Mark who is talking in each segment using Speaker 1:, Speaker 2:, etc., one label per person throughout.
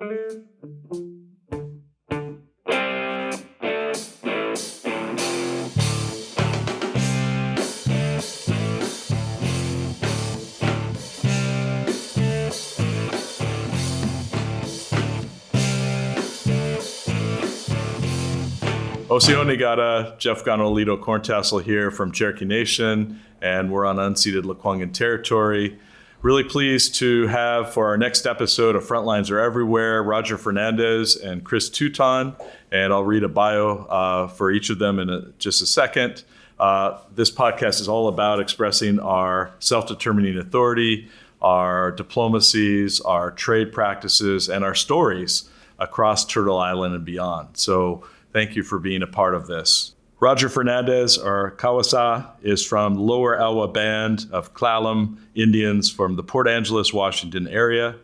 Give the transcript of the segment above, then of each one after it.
Speaker 1: Osione Gata, Jeff Ganolito Corntassel here from Cherokee Nation, and we're on unceded Lekwungen territory. Really pleased to have for our next episode of Frontlines Are Everywhere, Roger Fernandes and Chris Teuton, and I'll read a bio for each of them in just a second. This podcast is all about expressing our self-determining authority, our diplomacies, our trade practices, and our stories across Turtle Island and beyond. So thank you for being a part of this. Roger Fernandes, or Kawasa, is from Lower Elwha Band of S'Klallam Indians from the Port Angeles, Washington area.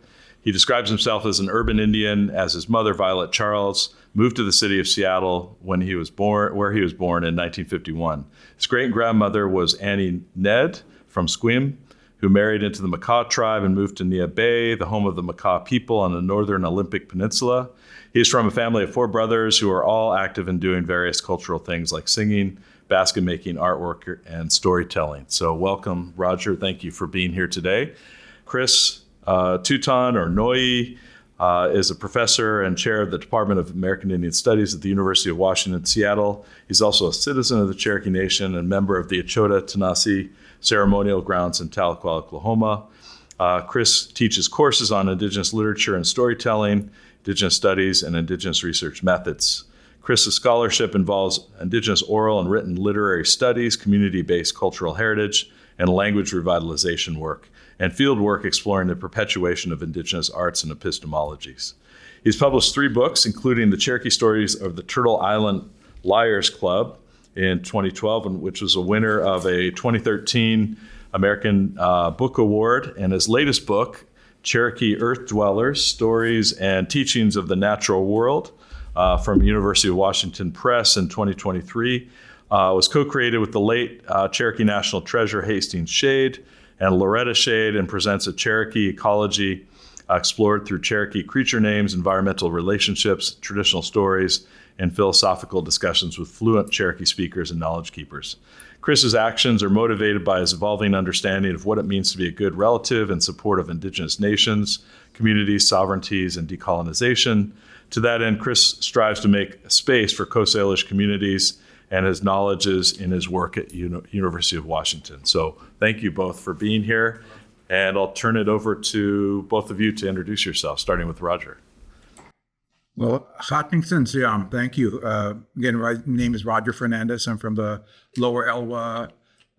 Speaker 1: He describes himself as an urban Indian, as his mother, Violet Charles, moved to the city of Seattle where he was born in 1951. His great-grandmother was Annie Ned from Squim, who married into the Makah tribe and moved to Nia Bay, the home of the Makah people on the northern Olympic Peninsula. He is from a family of 4 brothers who are all active in doing various cultural things like singing, basket making, artwork, and storytelling. So welcome, Roger. Thank you for being here today. Chris Teuton, or Noi, is a professor and chair of the Department of American Indian Studies at the University of Washington, Seattle. He's also a citizen of the Cherokee Nation and member of the Achota Tanasi Ceremonial Grounds in Tahlequah, Oklahoma. Chris teaches courses on Indigenous literature and storytelling, Indigenous studies, and Indigenous research methods. Chris's scholarship involves Indigenous oral and written literary studies, community-based cultural heritage, and language revitalization work, and field work exploring the perpetuation of Indigenous arts and epistemologies. He's published 3 books, including The Cherokee Stories of the Turtle Island Liars Club in 2012, which was a winner of a 2013 American Book Award, and his latest book, Cherokee Earth Dwellers, Stories and Teachings of the Natural World, from University of Washington Press in 2023, was co-created with the late Cherokee National Treasure Hastings Shade and Loretta Shade, and presents a Cherokee ecology explored through Cherokee creature names, environmental relationships, traditional stories, and philosophical discussions with fluent Cherokee speakers and knowledge keepers. Chris's actions are motivated by his evolving understanding of what it means to be a good relative in support of Indigenous nations, communities, sovereignties, and decolonization. To that end, Chris strives to make space for Coast Salish communities, and his knowledge is in his work at University of Washington. So thank you both for being here, and I'll turn it over to both of you to introduce yourselves, starting with Roger.
Speaker 2: Well, thank you. Again, my name is Roger Fernandes. I'm from the Lower Elwha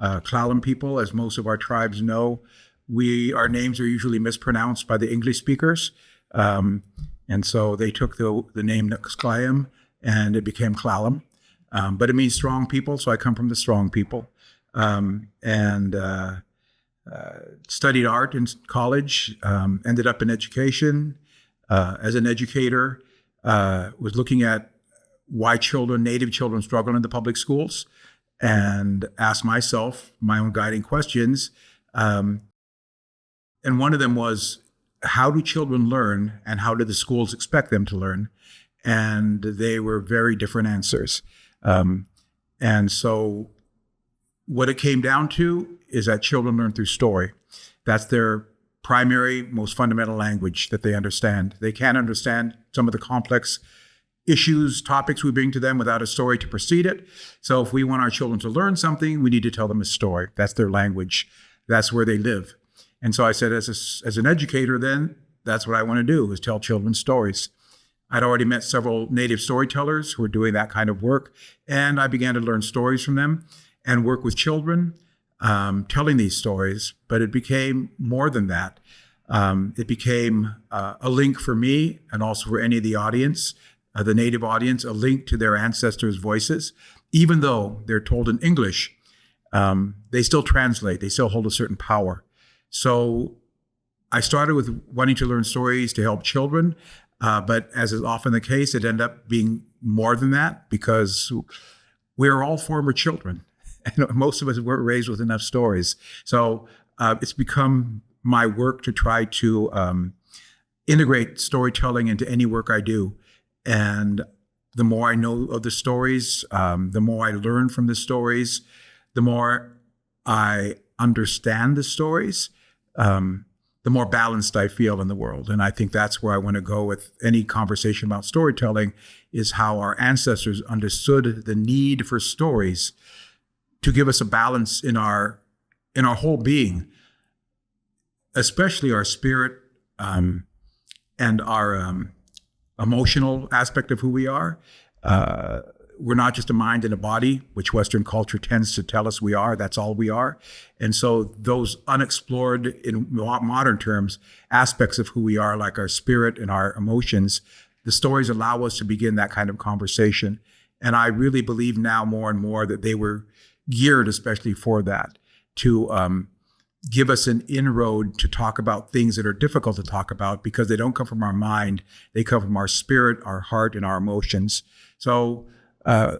Speaker 2: S'Klallam people. As most of our tribes know, our names are usually mispronounced by the English speakers. And so they took the name S'Klallam and it became S'Klallam. But it means strong people, so I come from the strong people. Studied art in college, ended up in education. As an educator, was looking at why Native children struggle in the public schools, and asked myself my own guiding questions. And one of them was, how do children learn, and how do the schools expect them to learn? And they were very different answers. And so what it came down to is that children learn through story. That's their primary, most fundamental language that they understand. They can't understand some of the complex issues, topics we bring to them without a story to precede it. So if we want our children to learn something, we need to tell them a story. That's their language. That's where they live. And so I said, as an educator, then that's what I want to do, is tell children stories. I'd already met several Native storytellers who were doing that kind of work, and I began to learn stories from them and work with children, telling these stories. But it became more than that. It became a link for me, and also for any of the audience, the Native audience, a link to their ancestors' voices. Even though they're told in English, they still translate, they still hold a certain power. So I started with wanting to learn stories to help children, but as is often the case, it ended up being more than that, because we're all former children. And most of us weren't raised with enough stories. So it's become my work to try to integrate storytelling into any work I do. And the more I know of the stories, the more I learn from the stories, the more I understand the stories, the more balanced I feel in the world. And I think that's where I want to go with any conversation about storytelling, is how our ancestors understood the need for stories to give us a balance in our whole being, especially our spirit, and our emotional aspect of who we are. We're not just a mind and a body, which Western culture tends to tell us we are. That's all we are. And so those unexplored, in modern terms, aspects of who we are, like our spirit and our emotions, the stories allow us to begin that kind of conversation. And I really believe now more and more that they were geared especially for that, to give us an inroad to talk about things that are difficult to talk about, because they don't come from our mind. They come from our spirit, our heart, and our emotions. So I'm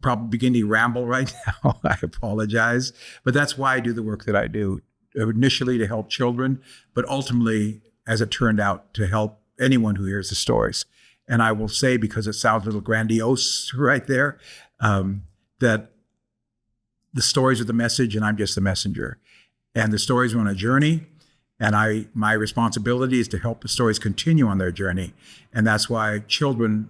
Speaker 2: probably beginning to ramble right now. I apologize. But that's why I do the work that I do, initially to help children, but ultimately, as it turned out, to help anyone who hears the stories. And I will say, because it sounds a little grandiose right there, that the stories are the message and I'm just the messenger. And the stories are on a journey, and my responsibility is to help the stories continue on their journey. And that's why children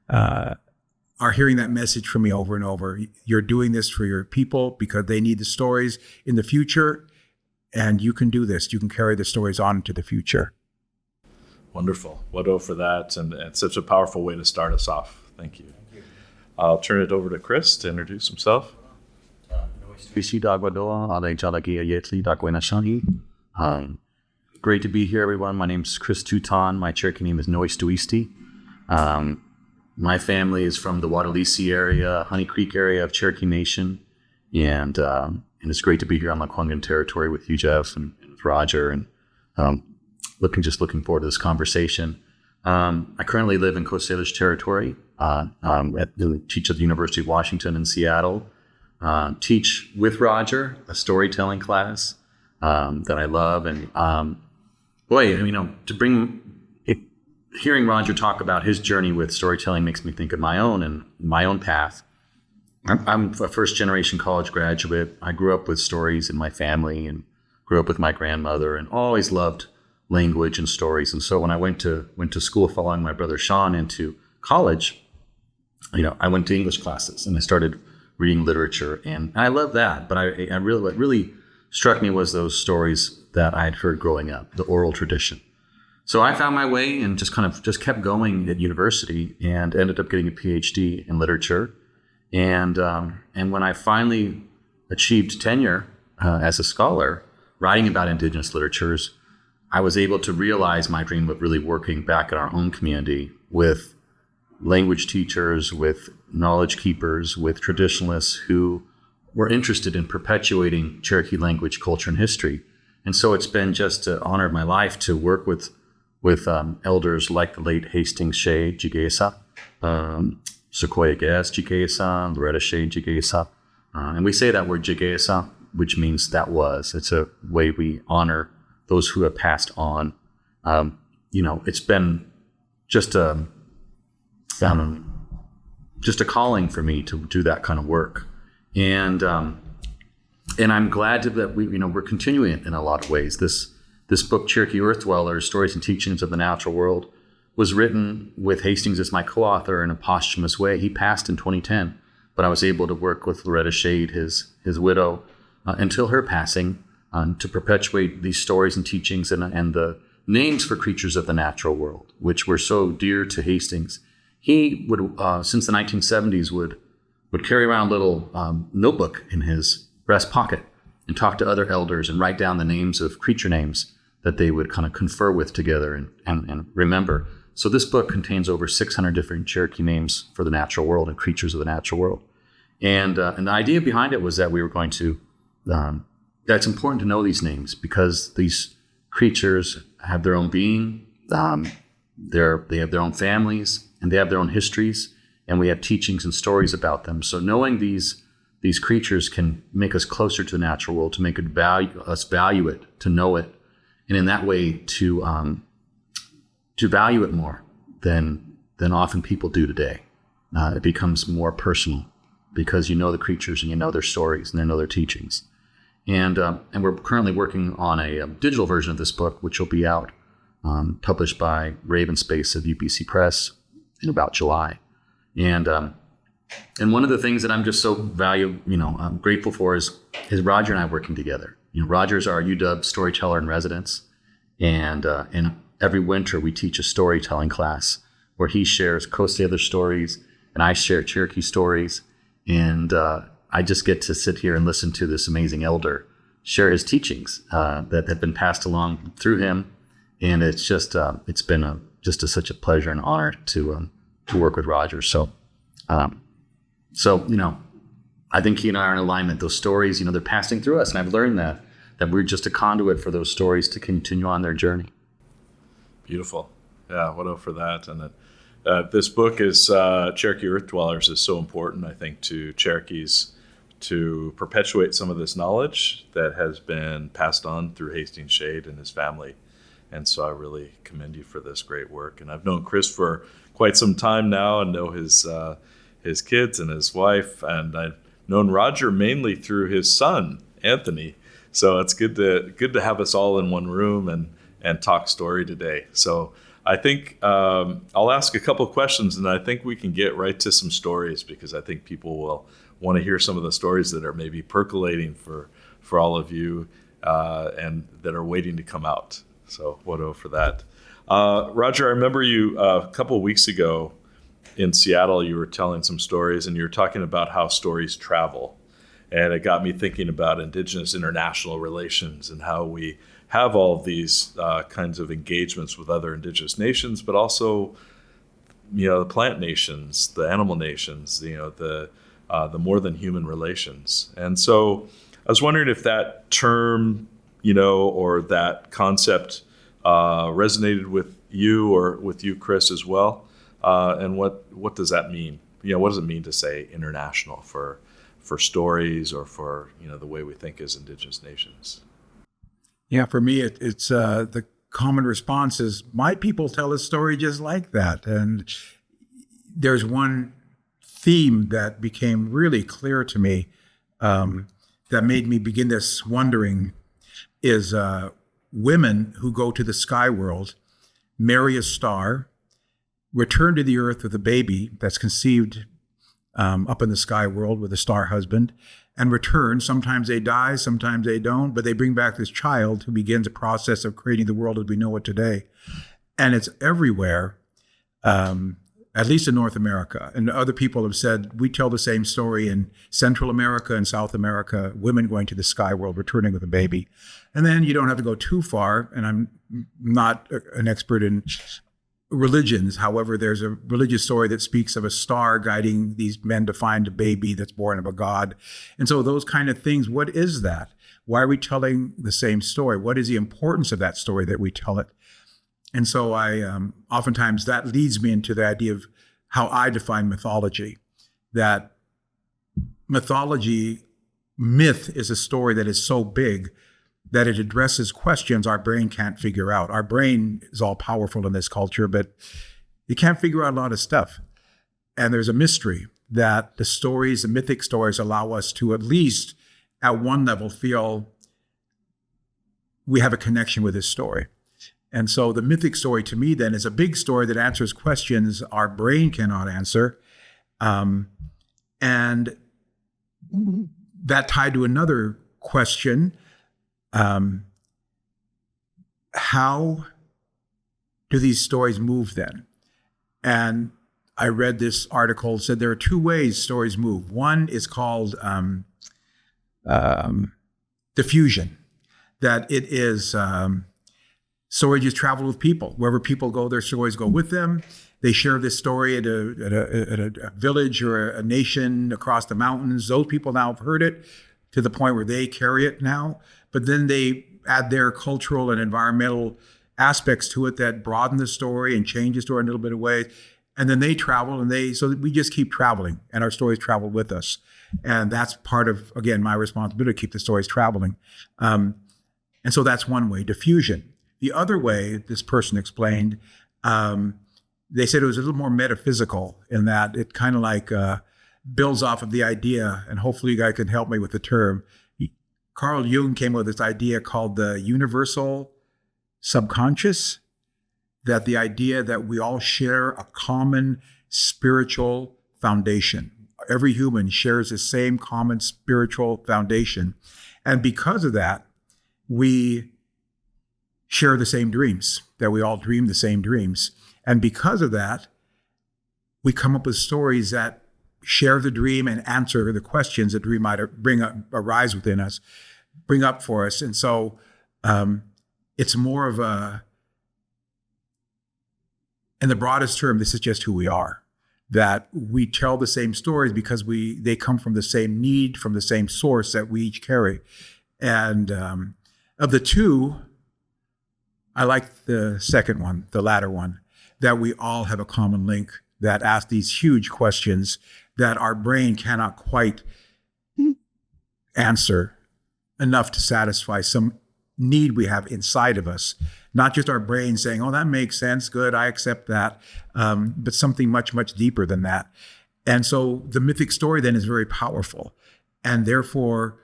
Speaker 2: are hearing that message from me over and over. You're doing this for your people because they need the stories in the future, and you can do this. You can carry the stories on into the future.
Speaker 1: Wonderful. Wado for that, and such a powerful way to start us off. Thank you. I'll turn it over to Chris to introduce himself.
Speaker 3: Great to be here, everyone. My name is Chris Teuton. My Cherokee name is Nois Tuisti. My family is from the Watalisi area, Honey Creek area of Cherokee Nation, and it's great to be here on Lekwungen territory with you, Jeff, and with Roger, and looking forward to this conversation. I currently live in Coast Salish territory. Teach at the University of Washington in Seattle. Teach with Roger a storytelling class that I love, and hearing Roger talk about his journey with storytelling makes me think of my own path. I'm a first generation college graduate. I grew up with stories in my family and grew up with my grandmother, and always loved language and stories. And so when I went to school following my brother Sean into college, I went to English classes and I started reading literature, and I love that. But what really struck me was those stories that I had heard growing up, the oral tradition. So I found my way and just kept going at university, and ended up getting a PhD in literature. And when I finally achieved tenure as a scholar, writing about Indigenous literatures, I was able to realize my dream of really working back in our own community with language teachers, with knowledge keepers, with traditionalists who were interested in perpetuating Cherokee language, culture, and history. And so it's been just an honor of my life to work with elders like the late Hastings Shea Jigesa, Sequoia Gas Jigesa, Loretta Shea Jigesa. And we say that word Jigesa, which means that was. It's a way we honor those who have passed on. It's been just a calling for me to do that kind of work. And I'm glad that we're continuing it in a lot of ways. This book, Cherokee Earth Dwellers, Stories and Teachings of the Natural World, was written with Hastings as my co-author in a posthumous way. He passed in 2010, but I was able to work with Loretta Shade, his widow, until her passing, to perpetuate these stories and teachings and the names for creatures of the natural world, which were so dear to Hastings. He would, since the 1970s, would carry around a little notebook in his breast pocket and talk to other elders and write down the names of creature names that they would kind of confer with together and remember. So this book contains over 600 different Cherokee names for the natural world and creatures of the natural world. And the idea behind it was that we were going to, that's important to know these names because these creatures have their own being, they have their own families, and they have their own histories, and we have teachings and stories about them. So knowing these creatures can make us closer to the natural world, to make us value it, to know it, and in that way to value it more than often people do today. It becomes more personal because you know the creatures and you know their stories and you know their teachings. And we're currently working on a digital version of this book, which will be out, published by Raven Space of UPC Press in about July. And one of the things that I'm just so I'm grateful for is Roger and I working together. Roger's our UW storyteller in residence, and every winter we teach a storytelling class where he shares Coast Salish stories and I share Cherokee stories, and I just get to sit here and listen to this amazing elder share his teachings that have been passed along through him, and it's just it's been such a pleasure and honor to work with Roger. So I think he and I are in alignment. Those stories, they're passing through us, and I've learned that we're just a conduit for those stories to continue on their journey.
Speaker 1: Beautiful. Yeah, what up for that. And this book is Cherokee Earth Dwellers is so important, I think, to Cherokees to perpetuate some of this knowledge that has been passed on through Hastings Shade and his family. And so I really commend you for this great work. And I've known Chris for quite some time now and know his kids and his wife. And I've known Roger mainly through his son, Anthony. So it's good to have us all in one room and talk story today. So I think I'll ask a couple of questions, and I think we can get right to some stories, because I think people will want to hear some of the stories that are maybe percolating for all of you and that are waiting to come out. So what for that. Roger, I remember you a couple of weeks ago in Seattle, you were telling some stories, and you were talking about how stories travel. And it got me thinking about Indigenous international relations and how we have all of these kinds of engagements with other Indigenous nations, but also, the plant nations, the animal nations, the more than human relations. And so I was wondering if that term, or that concept resonated with you or with you, Chris, as well. And what does that mean? What does it mean to say international for stories or for, the way we think as Indigenous nations?
Speaker 2: Yeah, for me, it's the common response is, my people tell a story just like that. And there's one theme that became really clear to me that made me begin this wondering is women who go to the sky world, marry a star, return to the earth with a baby that's conceived up in the sky world with a star husband, and return. Sometimes they die, sometimes they don't, but they bring back this child who begins a process of creating the world as we know it today. And it's everywhere, at least in North America. And other people have said, we tell the same story in Central America and South America, women going to the sky world, returning with a baby. And then you don't have to go too far, and I'm not an expert in religions. However, there's a religious story that speaks of a star guiding these men to find a baby that's born of a god. And so those kind of things, what is that? Why are we telling the same story? What is the importance of that story that we tell it? And so I oftentimes that leads me into the idea of how I define mythology, that myth is a story that is so big that it addresses questions our brain can't figure out. Our brain is all powerful in this culture, but you can't figure out a lot of stuff. And there's a mystery that the mythic stories allow us to, at least at one level, feel we have a connection with this story. And so the mythic story to me then is a big story that answers questions our brain cannot answer. And that tied to another question, how do these stories move then? And I read this article, said there are two ways stories move. One is called diffusion, that it is stories just travel with people. Wherever people go, their stories go with them. They share this story at a village or a nation across the mountains. Those people now have heard it to the point where they carry it now. But then they add their cultural and environmental aspects to it that broaden the story and change the story in a little bit of ways. And then they travel, so we just keep traveling, and our stories travel with us. And that's part of, again, my responsibility to keep the stories traveling. And so that's one way, diffusion. The other way, this person explained, They said it was a little more metaphysical in that it kind of like builds off of the idea, and hopefully you guys can help me with the term. Carl Jung came up with this idea called the universal subconscious, that the idea that we all share a common spiritual foundation. Every human shares the same common spiritual foundation. And because of that, we share the same dreams, that we all dream the same dreams. And because of that, we come up with stories that share the dream and answer the questions that dream might arise within us, bring up for us. And so it's more of a, in the broadest term, this is just who we are, that we tell the same stories because they come from the same need, from the same source that we each carry. And of the two, I like the second one, the latter one, that we all have a common link that asks these huge questions that our brain cannot quite answer enough to satisfy some need we have inside of us. Not just our brain saying, oh, that makes sense, good, I accept that, but something much, much deeper than that. And so the mythic story then is very powerful. And therefore,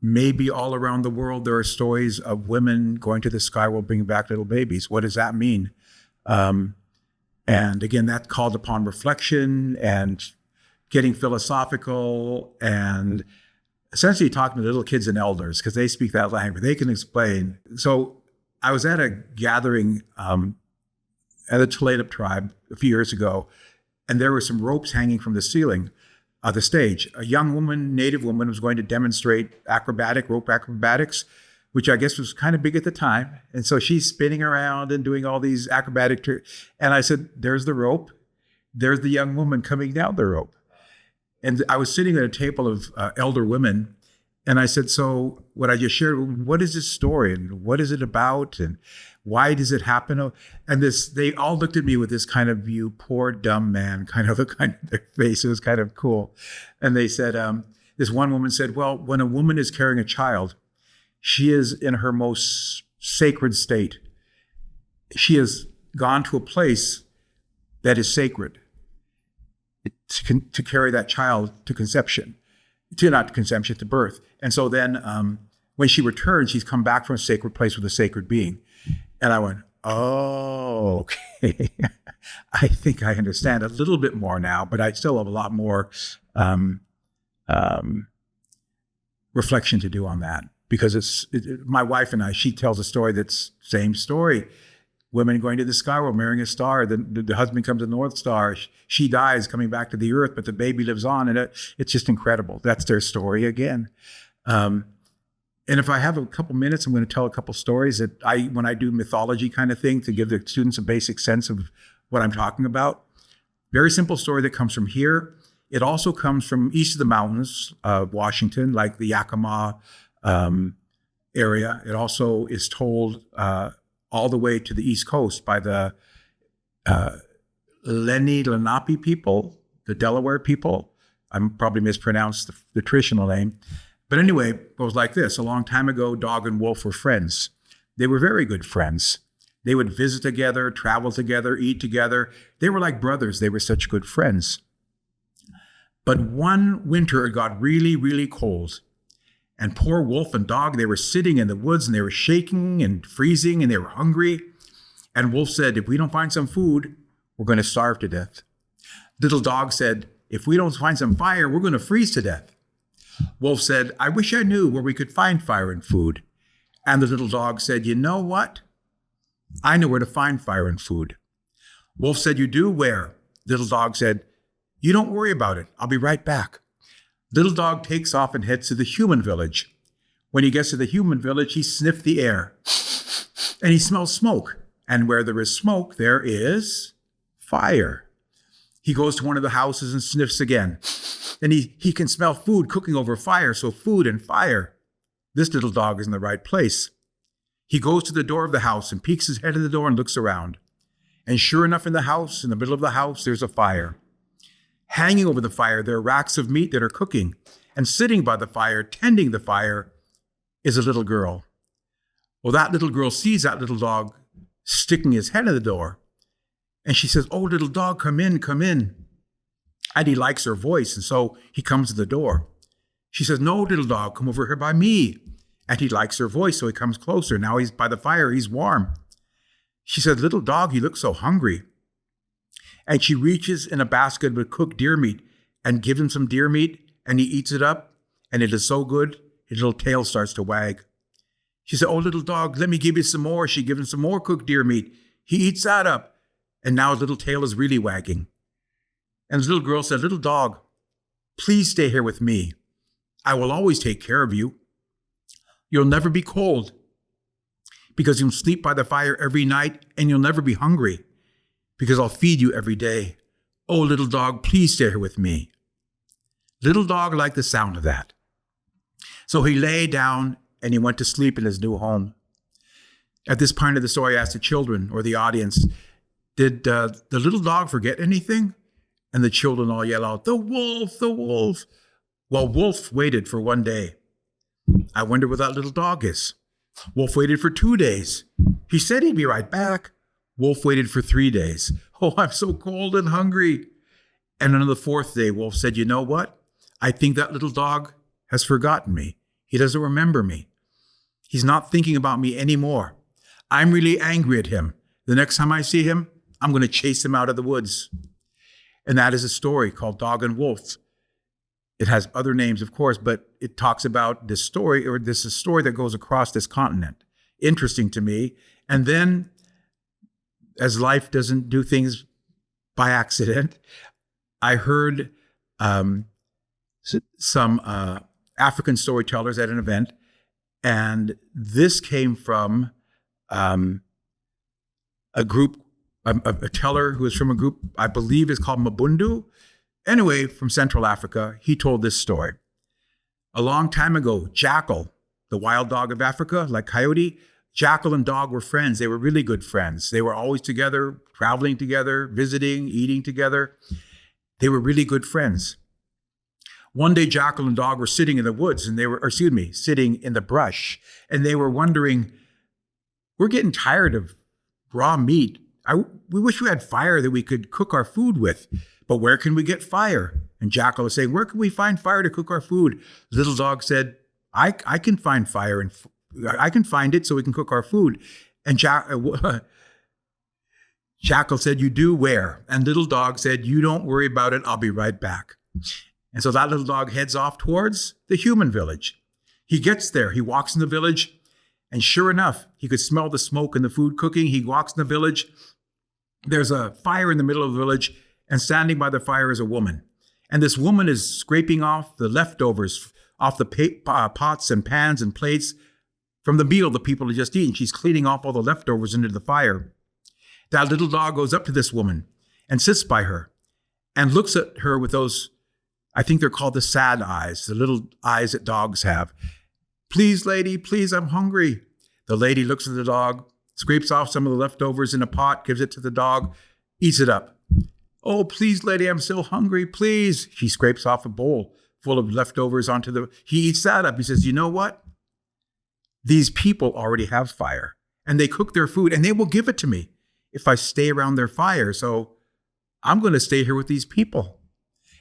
Speaker 2: maybe all around the world, there are stories of women going to the sky world, bringing back little babies. What does that mean? And again, that called upon reflection and getting philosophical and essentially talking to little kids and elders because they speak that language. They can explain. So I was at a gathering at the Tsleil-Waututh tribe a few years ago, and there were some ropes hanging from the ceiling of the stage. A young woman, native woman, was going to demonstrate rope acrobatics, which I guess was kind of big at the time. And so she's spinning around and doing all these acrobatic and I said, there's the rope. There's the young woman coming down the rope. And I was sitting at a table of elder women, and I said, so what I just shared, what is this story and what is it about and why does it happen? And they all looked at me with this kind of, you poor dumb man, kind of their face. It was kind of cool. And they said, this one woman said, well, when a woman is carrying a child, she is in her most sacred state. She has gone to a place that is sacred to carry that child to conception, to birth. And so then when she returns, she's come back from a sacred place with a sacred being. And I went, oh, okay. I think I understand a little bit more now, but I still have a lot more reflection to do on that. Because my wife and I, she tells a story that's same story. Women going to the sky world, marrying a star. The husband comes to the North Star. She dies, coming back to the earth, but the baby lives on. And it's just incredible. That's their story again. And if I have a couple minutes, I'm going to tell a couple stories that when I do mythology kind of thing to give the students a basic sense of what I'm talking about. Very simple story that comes from here. It also comes from east of the mountains of Washington, like the Yakima area. It also is told all the way to the East Coast by the Lenape people, the Delaware people. I'm probably mispronounced the traditional name. But anyway, it goes like this. A long time ago, dog and wolf were friends. They were very good friends. They would visit together, travel together, eat together. They were like brothers. They were such good friends. But one winter, it got really, really cold. And poor wolf and dog, they were sitting in the woods and they were shaking and freezing and they were hungry. And wolf said, if we don't find some food, we're going to starve to death. Little dog said, if we don't find some fire, we're going to freeze to death. Wolf said, I wish I knew where we could find fire and food. And the little dog said, you know what? I know where to find fire and food. Wolf said, you do? Where? Little dog said, you don't worry about it. I'll be right back. Little dog takes off and heads to the human village. When he gets to the human village, he sniffed the air and he smells smoke. And where there is smoke, there is fire. He goes to one of the houses and sniffs again. And he can smell food cooking over fire, so food and fire. This little dog is in the right place. He goes to the door of the house and peeks his head in the door and looks around. And sure enough, in the house, in the middle of the house, there's a fire. Hanging over the fire, there are racks of meat that are cooking. And sitting by the fire, tending the fire, is a little girl. Well, that little girl sees that little dog sticking his head in the door. And she says, "Oh, little dog, come in, come in." And he likes her voice, and so he comes to the door. She says, "No, little dog, come over here by me." And he likes her voice, so he comes closer. Now he's by the fire, he's warm. She said, "Little dog, you look so hungry." And she reaches in a basket with cooked deer meat and gives him some deer meat, and he eats it up, and it is so good, his little tail starts to wag. She said, "Oh, little dog, let me give you some more." She gives him some more cooked deer meat. He eats that up, and now his little tail is really wagging. And the little girl said, "Little dog, please stay here with me. I will always take care of you. You'll never be cold because you'll sleep by the fire every night, and you'll never be hungry because I'll feed you every day. Oh, little dog, please stay here with me." Little dog liked the sound of that. So he lay down and he went to sleep in his new home. At this point of the story, I asked the children or the audience, did the little dog forget anything? And the children all yell out, "The wolf, the wolf." Well, Wolf waited for 1 day. I wonder where that little dog is. Wolf waited for 2 days. He said he'd be right back. Wolf waited for 3 days. "Oh, I'm so cold and hungry." And on the 4th day, Wolf said, "You know what? I think that little dog has forgotten me. He doesn't remember me. He's not thinking about me anymore. I'm really angry at him. The next time I see him, I'm going to chase him out of the woods." And that is a story called Dog and Wolf. It has other names, of course, but it talks about this story, or this is a story that goes across this continent. Interesting to me. And then, as life doesn't do things by accident, I heard some African storytellers at an event, and this came from a group, a teller who is from a group I believe is called Mabundu. Anyway, from Central Africa, he told this story. A long time ago, Jackal, the wild dog of Africa, like Coyote, Jackal and dog were friends. They were really good friends. They were always together, traveling together, visiting, eating together. They were really good friends. One day, Jackal and dog were sitting in the woods, and sitting in the brush, and they were wondering, "We're getting tired of raw meat. We wish we had fire that we could cook our food with, but where can we get fire?" And Jackal was saying, "Where can we find fire to cook our food?" Little dog said, I can find fire, and I can find it so we can cook our food." And Jackal said, "You do? Where?" And little dog said, "You don't worry about it. I'll be right back." And so that little dog heads off towards the human village. He gets there. He walks in the village, and sure enough, he could smell the smoke and the food cooking. He walks in the village. There's a fire in the middle of the village, and standing by the fire is a woman. And this woman is scraping off the leftovers off the pots and pans and plates from the meal the people had just eaten. She's cleaning off all the leftovers into the fire. That little dog goes up to this woman and sits by her and looks at her with those, I think they're called the sad eyes, the little eyes that dogs have. "Please, lady, please, I'm hungry." The lady looks at the dog, scrapes off some of the leftovers in a pot, gives it to the dog, eats it up. "Oh, please, lady, I'm still hungry, please." She scrapes off a bowl full of leftovers he eats that up. He says, "You know what? These people already have fire, and they cook their food, and they will give it to me if I stay around their fire. So I'm going to stay here with these people."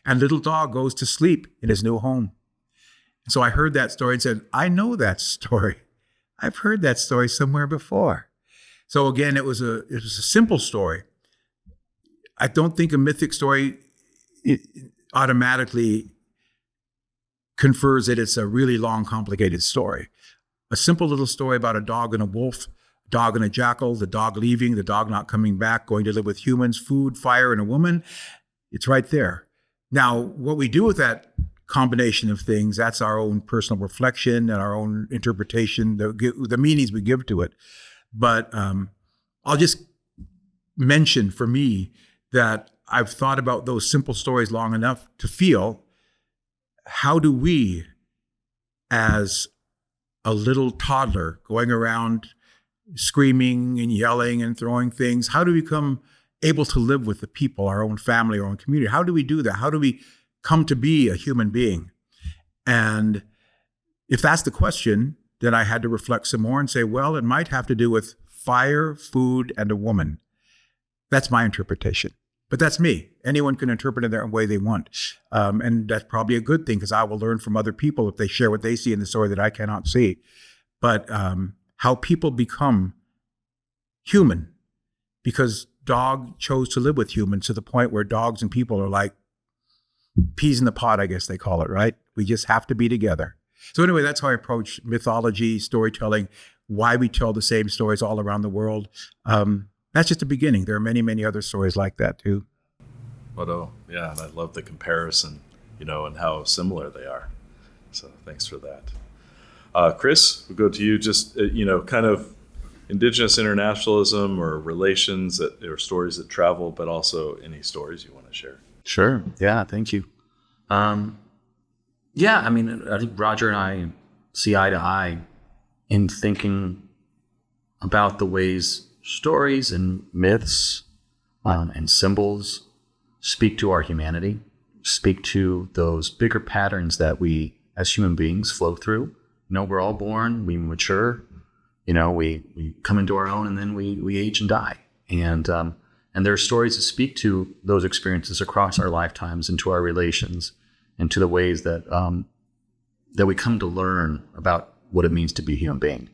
Speaker 2: And little dog goes to sleep in his new home. And so I heard that story and said, I know that story. I've heard that story somewhere before. So again, it was a simple story. I don't think a mythic story automatically confers that it's a really long, complicated story. A simple little story about a dog and a wolf, a dog and a jackal, the dog leaving, the dog not coming back, going to live with humans, food, fire, and a woman. It's right there. Now, what we do with that combination of things, that's our own personal reflection and our own interpretation, the meanings we give to it. But I'll just mention for me that I've thought about those simple stories long enough to feel, how do we, as a little toddler going around screaming and yelling and throwing things, how do we become able to live with the people, our own family, our own community? How do we do that? How do we come to be a human being? And if that's the question, then I had to reflect some more and say, well, it might have to do with fire, food, and a woman. That's my interpretation. But that's me. Anyone can interpret it their own way they want. And that's probably a good thing, because I will learn from other people if they share what they see in the story that I cannot see. But how people become human, because dog chose to live with humans to the point where dogs and people are like peas in the pod, I guess they call it, right? We just have to be together. So anyway, that's how I approach mythology, storytelling, why we tell the same stories all around the world. That's just the beginning. There are many, many other stories like that too.
Speaker 1: Yeah, and I love the comparison, and how similar they are. So thanks for that. Chris, we'll go to you. Just, kind of Indigenous internationalism or relations or stories that travel, but also any stories you want to share.
Speaker 3: Sure. Yeah, thank you. I think Roger and I see eye to eye in thinking about the ways stories and myths and symbols speak to our humanity, speak to those bigger patterns that we as human beings flow through. We're all born, we mature, we come into our own, and then we age and die. And there are stories that speak to those experiences across our lifetimes and to our relations and to the ways that that we come to learn about what it means to be a human being,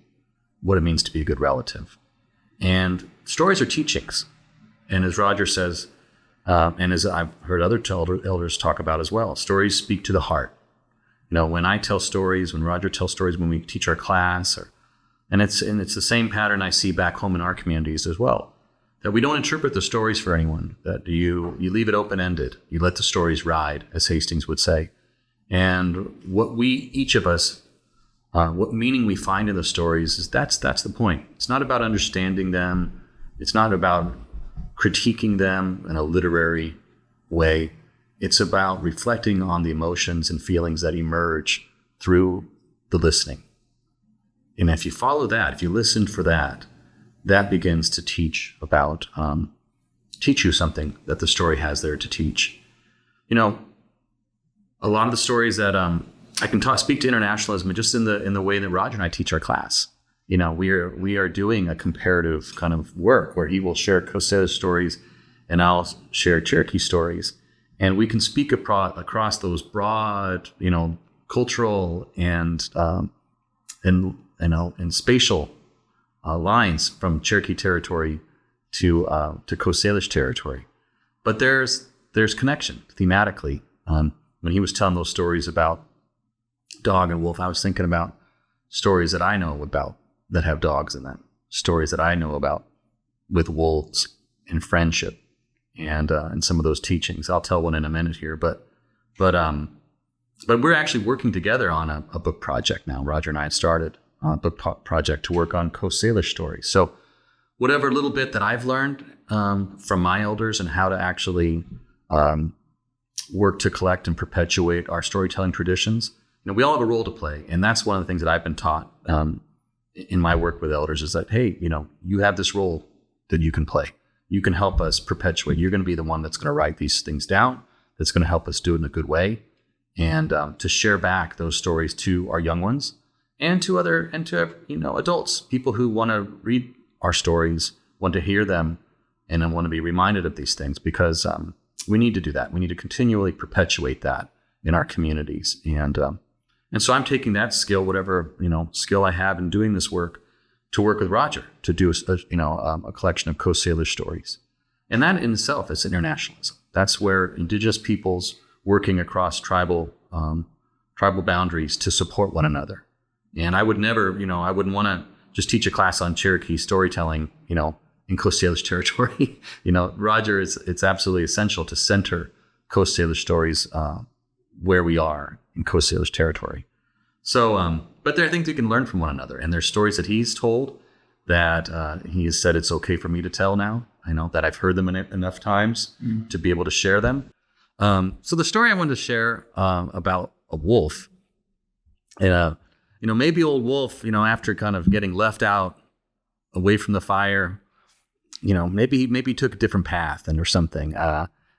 Speaker 3: what it means to be a good relative. And stories are teachings. And as Roger says, and as I've heard other elders talk about as well, stories speak to the heart. When I tell stories, when Roger tells stories, when we teach our class, and it's the same pattern I see back home in our communities as well, that we don't interpret the stories for anyone, that you leave it open-ended. You let the stories ride, as Hastings would say. And what each of us, what meaning we find in the stories is that's the point. It's not about understanding them. It's not about critiquing them in a literary way. It's about reflecting on the emotions and feelings that emerge through the listening. And if you follow that, if you listen for that, that begins to teach you something that the story has there to teach. A lot of the stories that I can speak to internationalism just in the way that Roger and I teach our class. We are doing a comparative kind of work where he will share Coast Salish stories and I'll share Cherokee stories, and we can speak across those broad, cultural and spatial lines from Cherokee territory to Coast Salish territory. But there's connection thematically. When he was telling those stories about dog and wolf, I was thinking about stories that I know about that have dogs in them, stories that I know about with wolves and friendship and some of those teachings. I'll tell one in a minute here, but we're actually working together on a book project now. Roger and I had started a book project to work on Coast Salish stories. So whatever little bit that I've learned from my elders and how to actually work to collect and perpetuate our storytelling traditions, we all have a role to play. And that's one of the things that I've been taught in my work with elders is that, hey, you have this role that you can play. You can help us perpetuate. You're going to be the one that's going to write these things down, that's going to help us do it in a good way, and to share back those stories to our young ones and to adults, people who want to read our stories, want to hear them, and then want to be reminded of these things, because we need to do that. We need to continually perpetuate that in our communities. And so I'm taking that skill, whatever skill I have in doing this work, to work with Roger to do a collection of Coast Salish stories. And that in itself is internationalism. That's where Indigenous peoples working across tribal boundaries to support one another. And I would never, I wouldn't want to just teach a class on Cherokee storytelling, in Coast Salish territory. Roger, it's absolutely essential to center Coast Salish stories where we are in Coast Salish territory. So, but there are things we can learn from one another, and there's stories that he's told that he has said it's okay for me to tell now. I know that I've heard them enough times to be able to share them. So the story I wanted to share about a wolf, maybe old wolf, after kind of getting left out away from the fire, maybe he took a different path or something.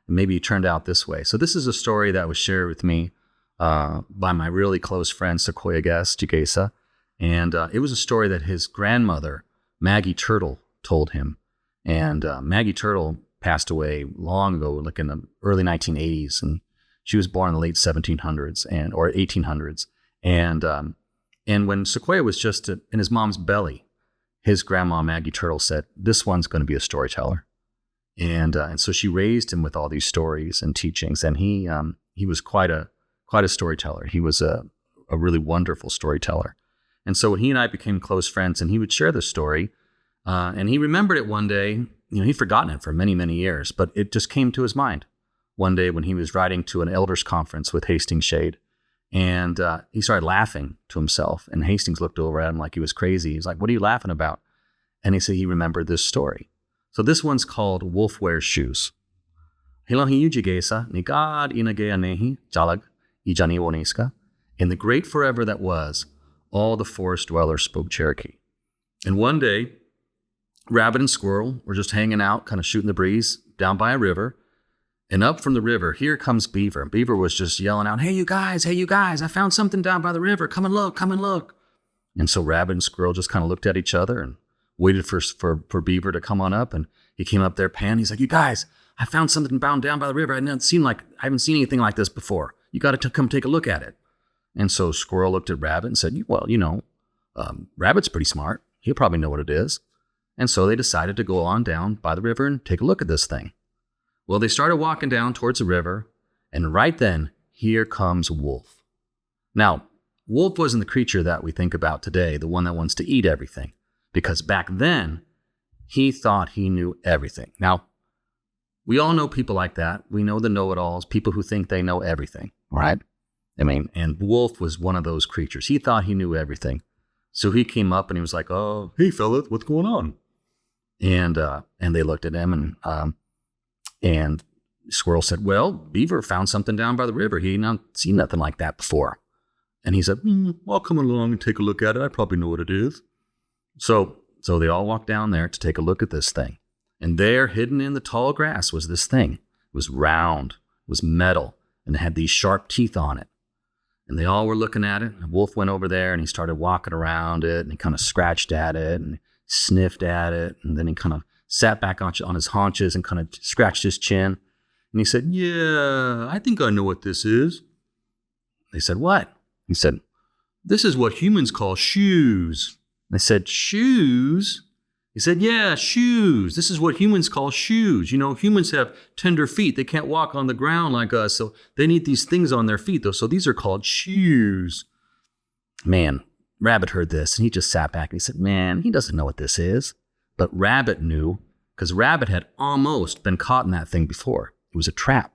Speaker 3: Maybe he turned out this way. So this is a story that was shared with me by my really close friend, Sequoia Guest, Jigesa. And it was a story that his grandmother, Maggie Turtle, told him. And Maggie Turtle passed away long ago, like in the early 1980s, and she was born in the late 1700s or 1800s. And when Sequoia was just in his mom's belly, his grandma Maggie Turtle said, "This one's going to be a storyteller." And so she raised him with all these stories and teachings, and he was quite a storyteller. He was a really wonderful storyteller. And so he and I became close friends, and he would share this story. And he remembered it one day. He'd forgotten it for many, many years, but it just came to his mind one day when he was riding to an elders conference with Hastings Shade. And he started laughing to himself. And Hastings looked over at him like he was crazy. He's like, "What are you laughing about?" And he said he remembered this story. So this one's called Wolf Wears Shoes. Hilahi Ujigesa, Nigad Inageanehi, Jalag, Ijaniwoniska. In the great forever that was, all the forest dwellers spoke Cherokee. And one day, Rabbit and Squirrel were just hanging out, kind of shooting the breeze down by a river. And up from the river, here comes Beaver. And Beaver was just yelling out, hey, you guys, I found something down by the river. Come and look. And so Rabbit and Squirrel just kind of looked at each other and waited for Beaver to come on up. And he came up there, panting. He's like, "You guys, I found something bound down by the river. I haven't seen anything like this before. You got to come take a look at it." And so Squirrel looked at Rabbit and said, "Well, Rabbit's pretty smart. He'll probably know what it is." And so they decided to go on down by the river and take a look at this thing. Well, they started walking down towards the river, and right then, here comes Wolf. Now, Wolf wasn't the creature that we think about today, the one that wants to eat everything, because back then, he thought he knew everything. Now, we all know people like that. We know the know-it-alls, people who think they know everything, right? And Wolf was one of those creatures. He thought he knew everything. So he came up and he was like, "Oh, hey, fella, what's going on?" And they looked at him, and Squirrel said, "Well, Beaver found something down by the river. He had not seen nothing like that before." And he said, "I'll come along and take a look at it. I probably know what it is." So they all walked down there to take a look at this thing. And there, hidden in the tall grass, was this thing. It was round, it was metal, and it had these sharp teeth on it. And they all were looking at it. And Wolf went over there and he started walking around it, and he kind of scratched at it and sniffed at it. And then he kind of sat back on his haunches and kind of scratched his chin. And he said, "Yeah, I think I know what this is." They said, "What?" He said, "This is what humans call shoes." They said, "Shoes?" He said, "Yeah, shoes. This is what humans call shoes. Humans have tender feet. They can't walk on the ground like us, so they need these things on their feet, though. So these are called shoes." Man, Rabbit heard this, and he just sat back and he said, "Man, he doesn't know what this is." But Rabbit knew, because Rabbit had almost been caught in that thing before. It was a trap.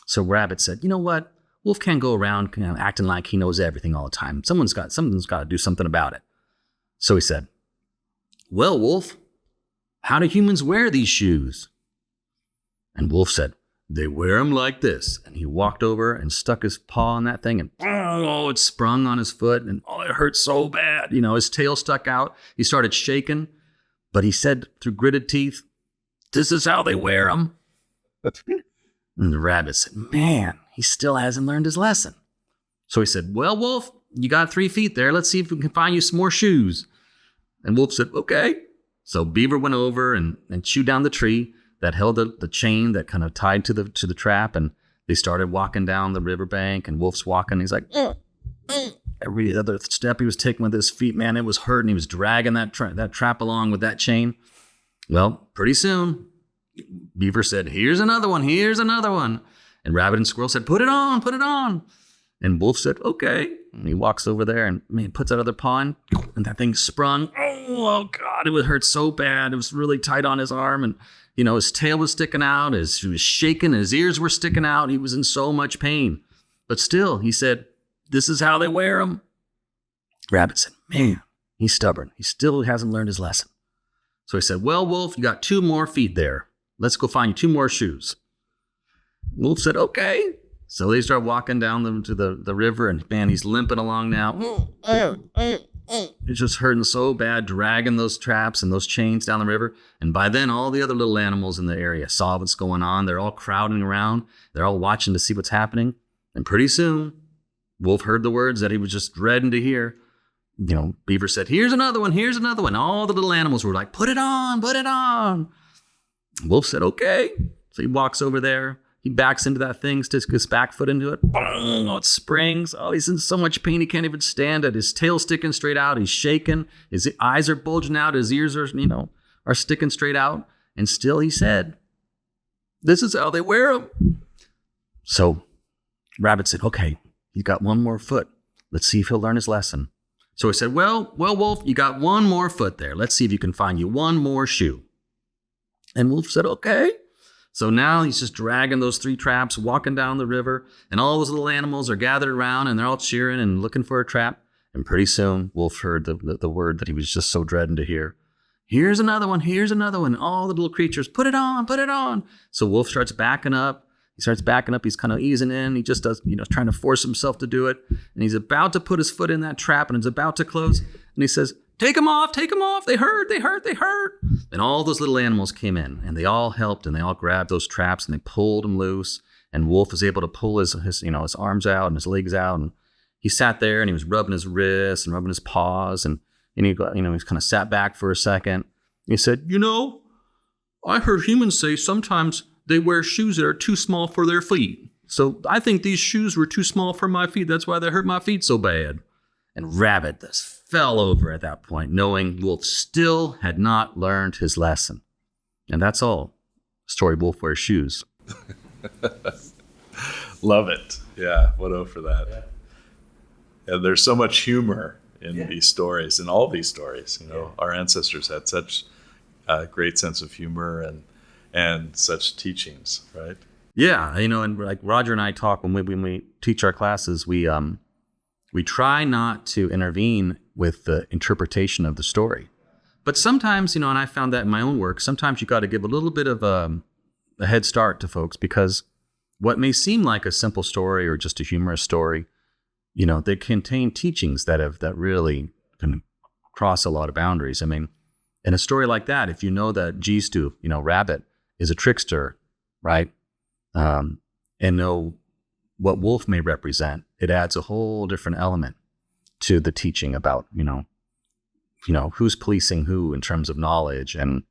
Speaker 3: So Rabbit said, "You know what? Wolf can't go around acting like he knows everything all the time. Something's got to do something about it." So he said, "Well, Wolf, how do humans wear these shoes?" And Wolf said, "They wear them like this." And he walked over and stuck his paw on that thing, and it sprung on his foot, and it hurt so bad. His tail stuck out. He started shaking, but he said through gritted teeth, "This is how they wear them." And the Rabbit said, "Man, he still hasn't learned his lesson." So he said, "Well, Wolf, you got 3 feet there. Let's see if we can find you some more shoes." And Wolf said, "Okay." So Beaver went over and chewed down the tree that held the chain that kind of tied to the trap. And they started walking down the riverbank, and Wolf's walking. He's like, every other step he was taking with his feet, man, it was hurting. He was dragging that trap along with that chain. Well, pretty soon, Beaver said, here's another one. And Rabbit and Squirrel said, put it on. And Wolf said, okay. And he walks over there and puts that other paw in, and that thing sprung. Oh, God, it would hurt so bad. It was really tight on his arm, and his tail was sticking out. He was shaking. His ears were sticking out. He was in so much pain. But still, he said, this is how they wear them. Rabbit said, man, he's stubborn. He still hasn't learned his lesson. So he said, well, Wolf, you got 2 more feet there. Let's go find you 2 more shoes. Wolf said, okay. So they start walking down to the river, and man, he's limping along now. It's just hurting so bad, dragging those traps and those chains down the river. And by then, all the other little animals in the area saw what's going on. They're all crowding around. They're all watching to see what's happening. And pretty soon, Wolf heard the words that he was just dreading to hear. Beaver said, here's another one. All the little animals were like, put it on. Wolf said, okay. So he walks over there. He backs into that thing, sticks his back foot into it. Boom, it springs. Oh, he's in so much pain he can't even stand it. His tail's sticking straight out. He's shaking. His eyes are bulging out. His ears are sticking straight out. And still he said, this is how they wear them. So Rabbit said, okay, he's got one more foot. Let's see if he'll learn his lesson. So he said, well, Wolf, you got one more foot there. Let's see if you can find you one more shoe. And Wolf said, okay. So now he's just dragging those 3 traps, walking down the river, and all those little animals are gathered around, and they're all cheering and looking for a trap. And pretty soon, Wolf heard the word that he was just so dreading to hear. Here's another one, here's another one. And all the little creatures, put it on, put it on. So Wolf starts backing up. He's kind of easing in. He just does, trying to force himself to do it. And he's about to put his foot in that trap, and it's about to close. And he says, take them off, they hurt. And all those little animals came in, and they all helped, and they all grabbed those traps, and they pulled them loose. And Wolf was able to pull his arms out and his legs out. And he sat there, and he was rubbing his wrists and rubbing his paws. And he kind of sat back for a second. He said, I heard humans say sometimes they wear shoes that are too small for their feet. So I think these shoes were too small for my feet. That's why they hurt my feet so bad. And Rabbit just fell over at that point, knowing Wolf still had not learned his lesson. And that's all. Story Wolf Wears Shoes.
Speaker 1: Love it. Yeah, what o for that. Yeah, there's so much humor in these stories, in all these stories. Our ancestors had such a great sense of humor and such teachings, right?
Speaker 3: Yeah, and like Roger and I talk when we teach our classes, we try not to intervene with the interpretation of the story. But sometimes, and I found that in my own work, sometimes you got to give a little bit of a head start to folks, because what may seem like a simple story or just a humorous story, they contain teachings that really can cross a lot of boundaries. I mean, in a story like that, if you know that G-Stu, Rabbit, is a trickster, right? And know what Wolf may represent, it adds a whole different element to the teaching about, who's policing who in terms of knowledge, and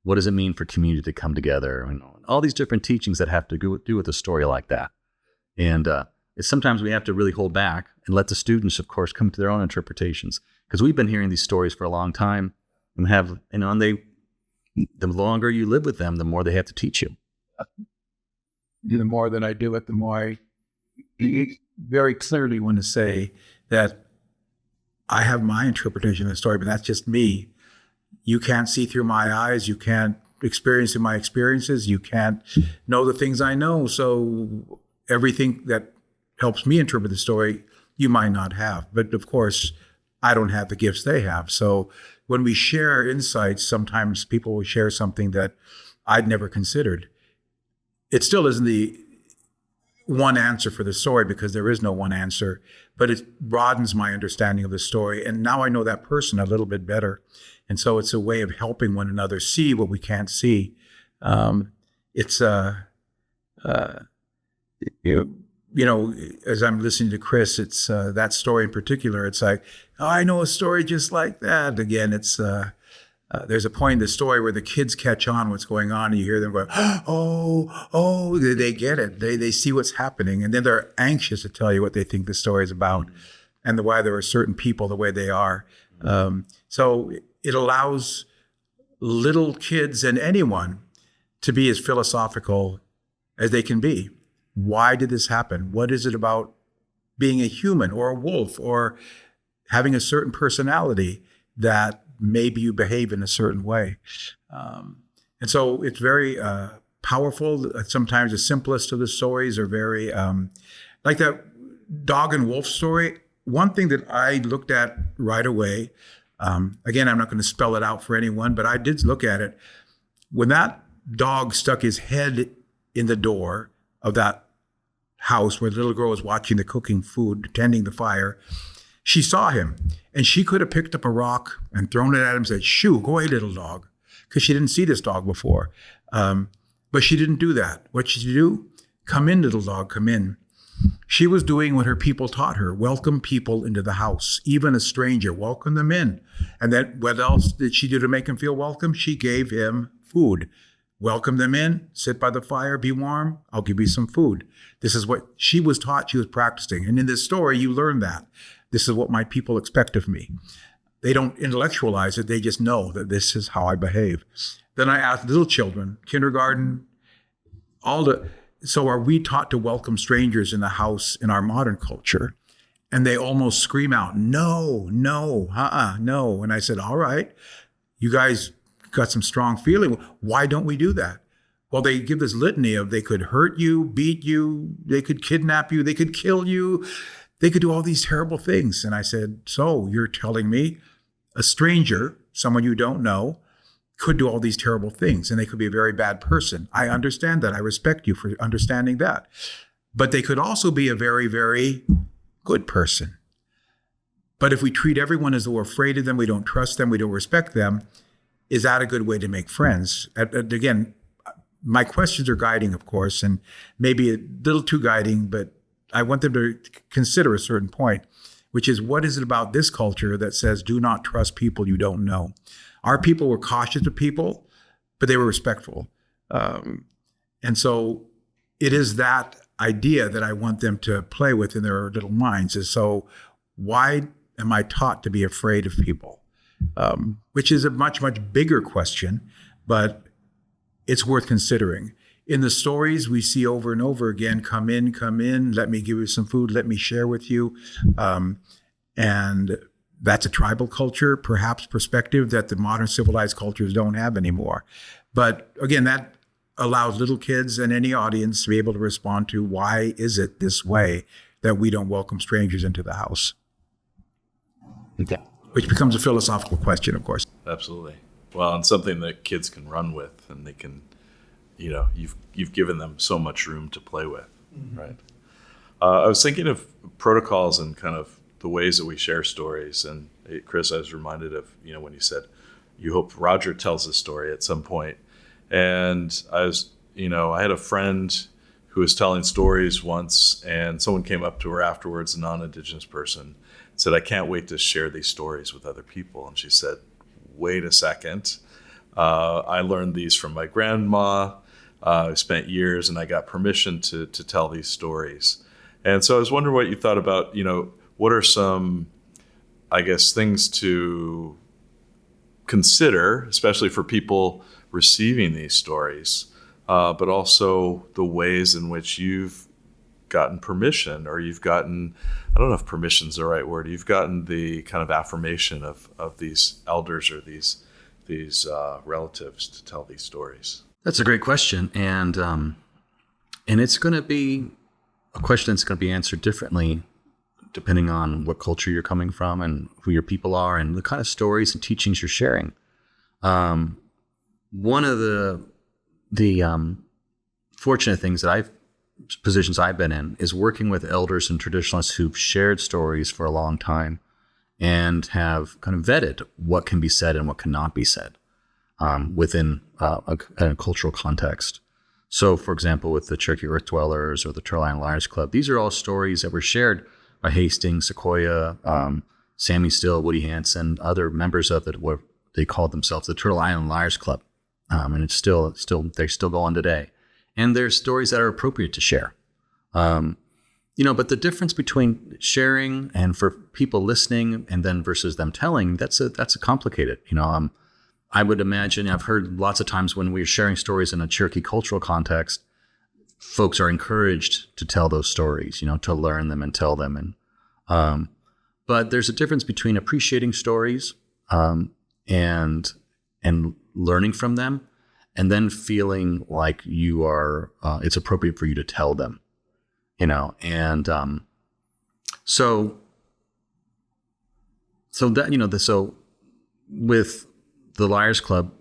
Speaker 3: what does it mean for community to come together, and all these different teachings that have to do with a story like that. And it's sometimes we have to really hold back and let the students, of course, come to their own interpretations, because we've been hearing these stories for a long time, and the longer you live with them, the more they have to teach you.
Speaker 2: The more that I do it, the more I very clearly want to say that I have my interpretation of the story, but that's just me. You can't see through my eyes. You can't experience my experiences. You can't know the things I know. So everything that helps me interpret the story, you might not have. But of course, I don't have the gifts they have. So when we share insights, sometimes people will share something that I'd never considered. It still isn't the one answer for the story, because there is no one answer, but it broadens my understanding of the story. And now I know that person a little bit better. And so it's a way of helping one another see what we can't see. As I'm listening to Chris, it's that story in particular. It's like, oh, I know a story just like that. Again, it's there's a point in the story where the kids catch on what's going on, and you hear them going, oh, they get it. They see what's happening, and then they're anxious to tell you what they think the story is about, and why there are certain people the way they are. So it allows little kids and anyone to be as philosophical as they can be. Why did this happen? What is it about being a human or a wolf or having a certain personality that maybe you behave in a certain way? And so it's very powerful. Sometimes the simplest of the stories are very, like that dog and wolf story. One thing that I looked at right away, again, I'm not going to spell it out for anyone, but I did look at it. When that dog stuck his head in the door of that house where the little girl was watching the cooking food, tending the fire, she saw him, and she could have picked up a rock and thrown it at him and said, shoo, go away, little dog, because she didn't see this dog before. But she didn't do that. What did she do? Come in, little dog, come in. She was doing what her people taught her. Welcome people into the house, even a stranger, welcome them in. And then what else did she do to make him feel welcome? She gave him food. welcome them in, sit by the fire, be warm, I'll give you some food. This is what she was taught, she was practicing. And in this story, you learn that. This is what my people expect of me. They don't intellectualize it, they just know that this is how I behave. Then I asked little children, kindergarten, so are we taught to welcome strangers in the house in our modern culture? And they almost scream out, no. And I said, all right, you guys got some strong feeling. Why don't we do that? Well, they give this litany of they could hurt you, beat you, they could kidnap you, they could kill you, they could do all these terrible things. And I said, so you're telling me a stranger, someone you don't know, could do all these terrible things, and they could be a very bad person. I understand that. I respect you for understanding that. But they could also be a very, very good person. But if we treat everyone as though we're afraid of them, we don't trust them, we don't respect them, is that a good way to make friends? Again, my questions are guiding, of course, and maybe a little too guiding, but I want them to consider a certain point, which is, what is it about this culture that says do not trust people you don't know? Our people were cautious of people, but they were respectful. And so it is that idea that I want them to play with in their little minds, is, so why am I taught to be afraid of people? Which is a much, much bigger question, but it's worth considering. In the stories we see over and over again, come in, let me give you some food, let me share with you. And that's a tribal culture, perhaps perspective that the modern civilized cultures don't have anymore. But again, that allows little kids and any audience to be able to respond to, why is it this way that we don't welcome strangers into the house?
Speaker 3: Okay.
Speaker 2: Which becomes a philosophical question, of course.
Speaker 1: Absolutely. Well, and something that kids can run with, and they can, you've given them so much room to play with, right? I was thinking of protocols and kind of the ways that we share stories. And Chris, I was reminded of, when you said, you hope Roger tells a story at some point. And I had a friend who was telling stories once, and someone came up to her afterwards, a non-Indigenous person, said, I can't wait to share these stories with other people. And she said, wait a second. I learned these from my grandma. I spent years and I got permission to tell these stories. And so I was wondering what you thought about, what are some, things to consider, especially for people receiving these stories, but also the ways in which you've gotten permission, or you've gotten, I don't know if permission's the right word, you've gotten the kind of affirmation of these elders or these relatives to tell these stories.
Speaker 3: That's a great question. And it's going to be a question that's going to be answered differently depending on what culture you're coming from and who your people are and the kind of stories and teachings you're sharing. One of the fortunate things positions I've been in is working with elders and traditionalists who've shared stories for a long time and have kind of vetted what can be said and what cannot be said within a cultural context. So, for example, with the Cherokee Earth Dwellers or the Turtle Island Liars Club, these are all stories that were shared by Hastings, Sequoia, Sammy Still, Woody Hansen, other members of what they called themselves the Turtle Island Liars Club. And it's still they still go on today. And there's stories that are appropriate to share. But the difference between sharing and for people listening and then versus them telling, that's a complicated, I would imagine, I've heard lots of times when we're sharing stories in a Cherokee cultural context, folks are encouraged to tell those stories, to learn them and tell them. But there's a difference between appreciating stories and learning from them, and then feeling like you are, it's appropriate for you to tell them, so that, so with the Liars Club,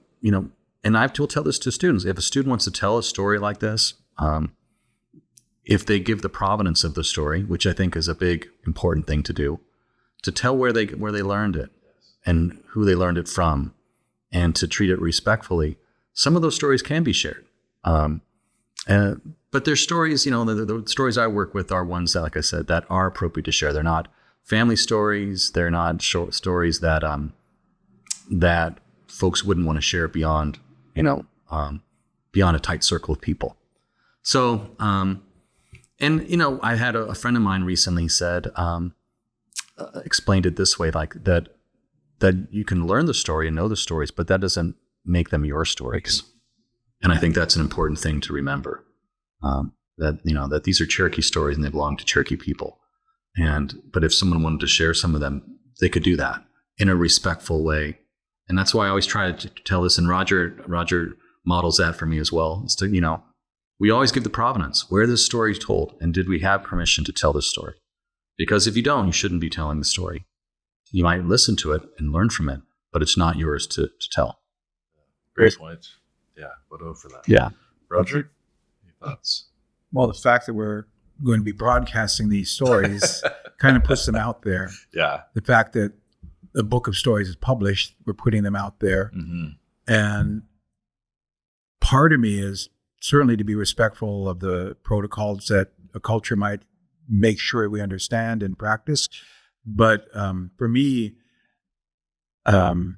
Speaker 3: and I will tell this to students, if a student wants to tell a story like this, if they give the provenance of the story, which I think is a big, important thing to do, to tell where they learned it and who they learned it from, and to treat it respectfully, some of those stories can be shared. But there's stories, the stories I work with are ones that, like I said, that are appropriate to share. They're not family stories. They're not short stories that that folks wouldn't want to share beyond, beyond a tight circle of people. So, I had a friend of mine recently said, explained it this way, like that you can learn the story and know the stories, but that doesn't make them your stories. And I think that's an important thing to remember, that these are Cherokee stories and they belong to Cherokee people. But if someone wanted to share some of them, they could do that in a respectful way. And that's why I always try to tell this, and Roger models that for me as well. It's to, we always give the provenance. Where this story is told, and did we have permission to tell this story? Because if you don't, you shouldn't be telling the story. You might listen to it and learn from it, but it's not yours to tell.
Speaker 1: Great point. Yeah, vote for that.
Speaker 3: Yeah.
Speaker 1: Roger, any thoughts?
Speaker 2: Well, the fact that we're going to be broadcasting these stories kind of puts them out there.
Speaker 1: Yeah.
Speaker 2: The fact that a book of stories is published, we're putting them out there.
Speaker 1: Mm-hmm.
Speaker 2: And part of me is certainly to be respectful of the protocols that a culture might make sure we understand and practice. But for me, the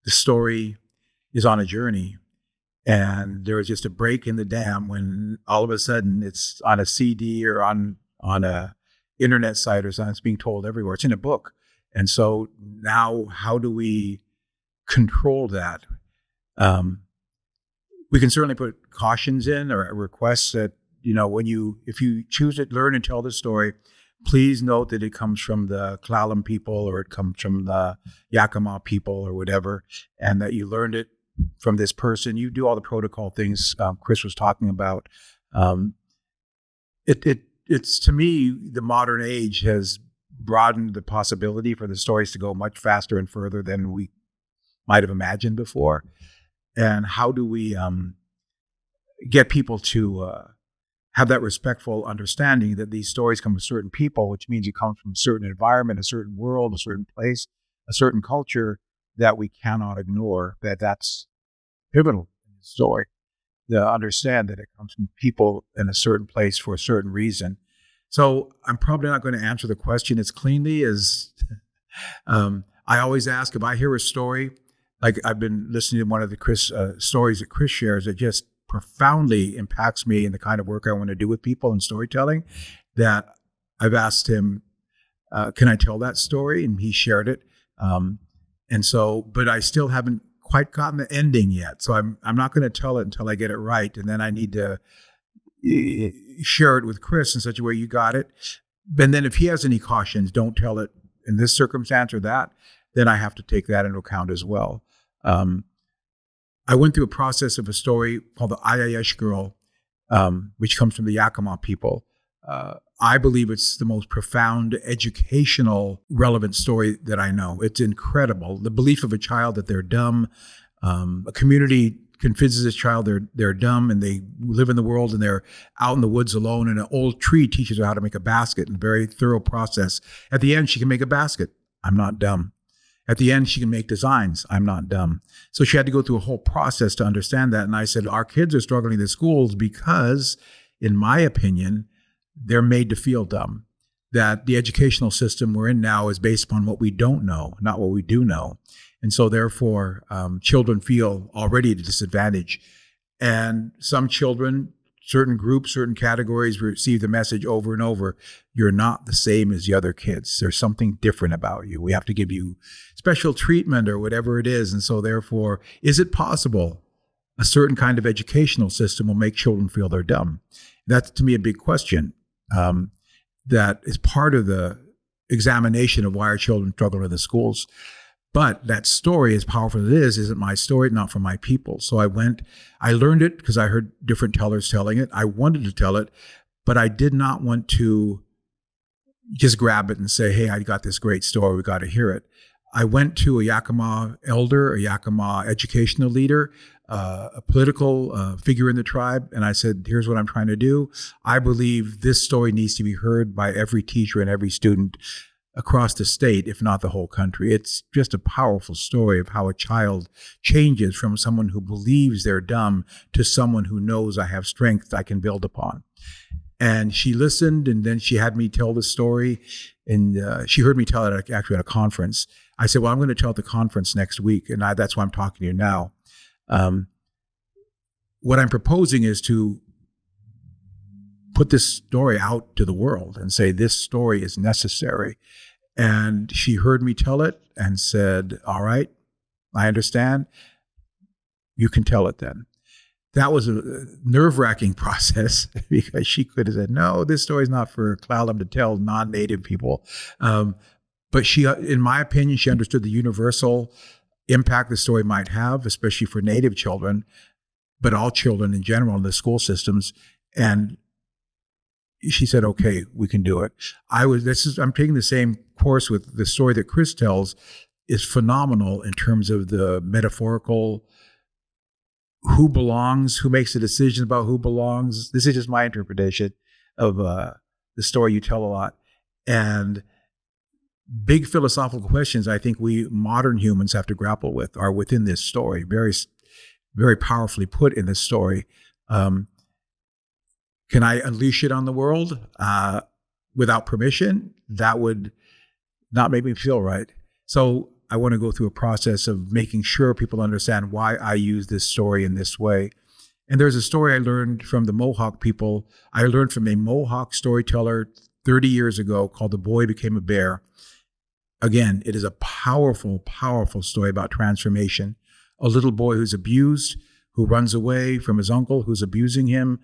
Speaker 2: story is on a journey. And there was just a break in the dam when all of a sudden it's on a CD or on a internet site or something. It's being told everywhere. It's in a book. And so now how do we control that? We can certainly put cautions in or requests that, if you choose to learn and tell the story, please note that it comes from the S'Klallam people or it comes from the Yakima people or whatever, and that you learned it from this person. You do all the protocol things Chris was talking about. It's to me, the modern age has broadened the possibility for the stories to go much faster and further than we might have imagined before. And how do we get people to have that respectful understanding that these stories come from certain people, which means it comes from a certain environment, a certain world, a certain place, a certain culture that we cannot ignore, that's pivotal in the story. To understand that it comes from people in a certain place for a certain reason. So I'm probably not going to answer the question as cleanly as I always ask. If I hear a story, like I've been listening to one of the stories that Chris shares, that just profoundly impacts me in the kind of work I want to do with people in storytelling, that I've asked him, can I tell that story? And he shared it. But I still haven't quite gotten the ending yet. So I'm not going to tell it until I get it right. And then I need to share it with Chris in such a way you got it. And then if he has any cautions, don't tell it in this circumstance or that, then I have to take that into account as well. I went through a process of a story called the Ayayesh Girl, which comes from the Yakima people. I believe it's the most profound, educational, relevant story that I know. It's incredible. The belief of a child that they're dumb. A community convinces this child they're dumb and they live in the world and they're out in the woods alone, and an old tree teaches her how to make a basket in a very thorough process. At the end, she can make a basket. I'm not dumb. At the end, she can make designs. I'm not dumb. So she had to go through a whole process to understand that. And I said, our kids are struggling in the schools because, in my opinion, they're made to feel dumb. That the educational system we're in now is based upon what we don't know, not what we do know. And so therefore, children feel already at a disadvantage. And some children, certain groups, certain categories receive the message over and over, you're not the same as the other kids. There's something different about you. We have to give you special treatment or whatever it is. And so therefore, is it possible a certain kind of educational system will make children feel they're dumb? That's, to me, a big question. That is part of the examination of why our children struggle in the schools. But that story, as powerful as it is, isn't my story, not for my people. So I learned it because I heard different tellers telling it. I wanted to tell it, but I did not want to just grab it and say, hey, I got this great story, we got to hear it. I went to a Yakima elder, a Yakima educational leader, a political figure in the tribe, and I said, here's what I'm trying to do. I believe this story needs to be heard by every teacher and every student across the state, if not the whole country. It's just a powerful story of how a child changes from someone who believes they're dumb to someone who knows I have strength I can build upon. And she listened, and then she had me tell the story, and she heard me tell it actually at a conference. I said, well, I'm going to tell at the conference next week, and that's why I'm talking to you now. what I'm proposing is to put this story out to the world and say, this story is necessary. And she heard me tell it and said, all right, I understand. You can tell it then. That was a nerve-wracking process because she could have said, no, this story is not for S'Klallam to tell non-Native people. But she, in my opinion, she understood the universal impact the story might have, especially for Native children, but all children in general in the school systems. And she said, okay, we can do it. I'm taking the same course with the story that Chris tells is phenomenal in terms of the metaphorical, who belongs, who makes the decision about who belongs. This is just my interpretation of the story you tell a lot. And big philosophical questions I think we modern humans have to grapple with are within this story, very, very powerfully put in this story. Can I unleash it on the world without permission? That would not make me feel right. So I want to go through a process of making sure people understand why I use this story in this way. And there's a story I learned from the Mohawk people. I learned from a Mohawk storyteller 30 years ago called The Boy Became a Bear. Again, it is a powerful, powerful story about transformation. A little boy who's abused, who runs away from his uncle who's abusing him,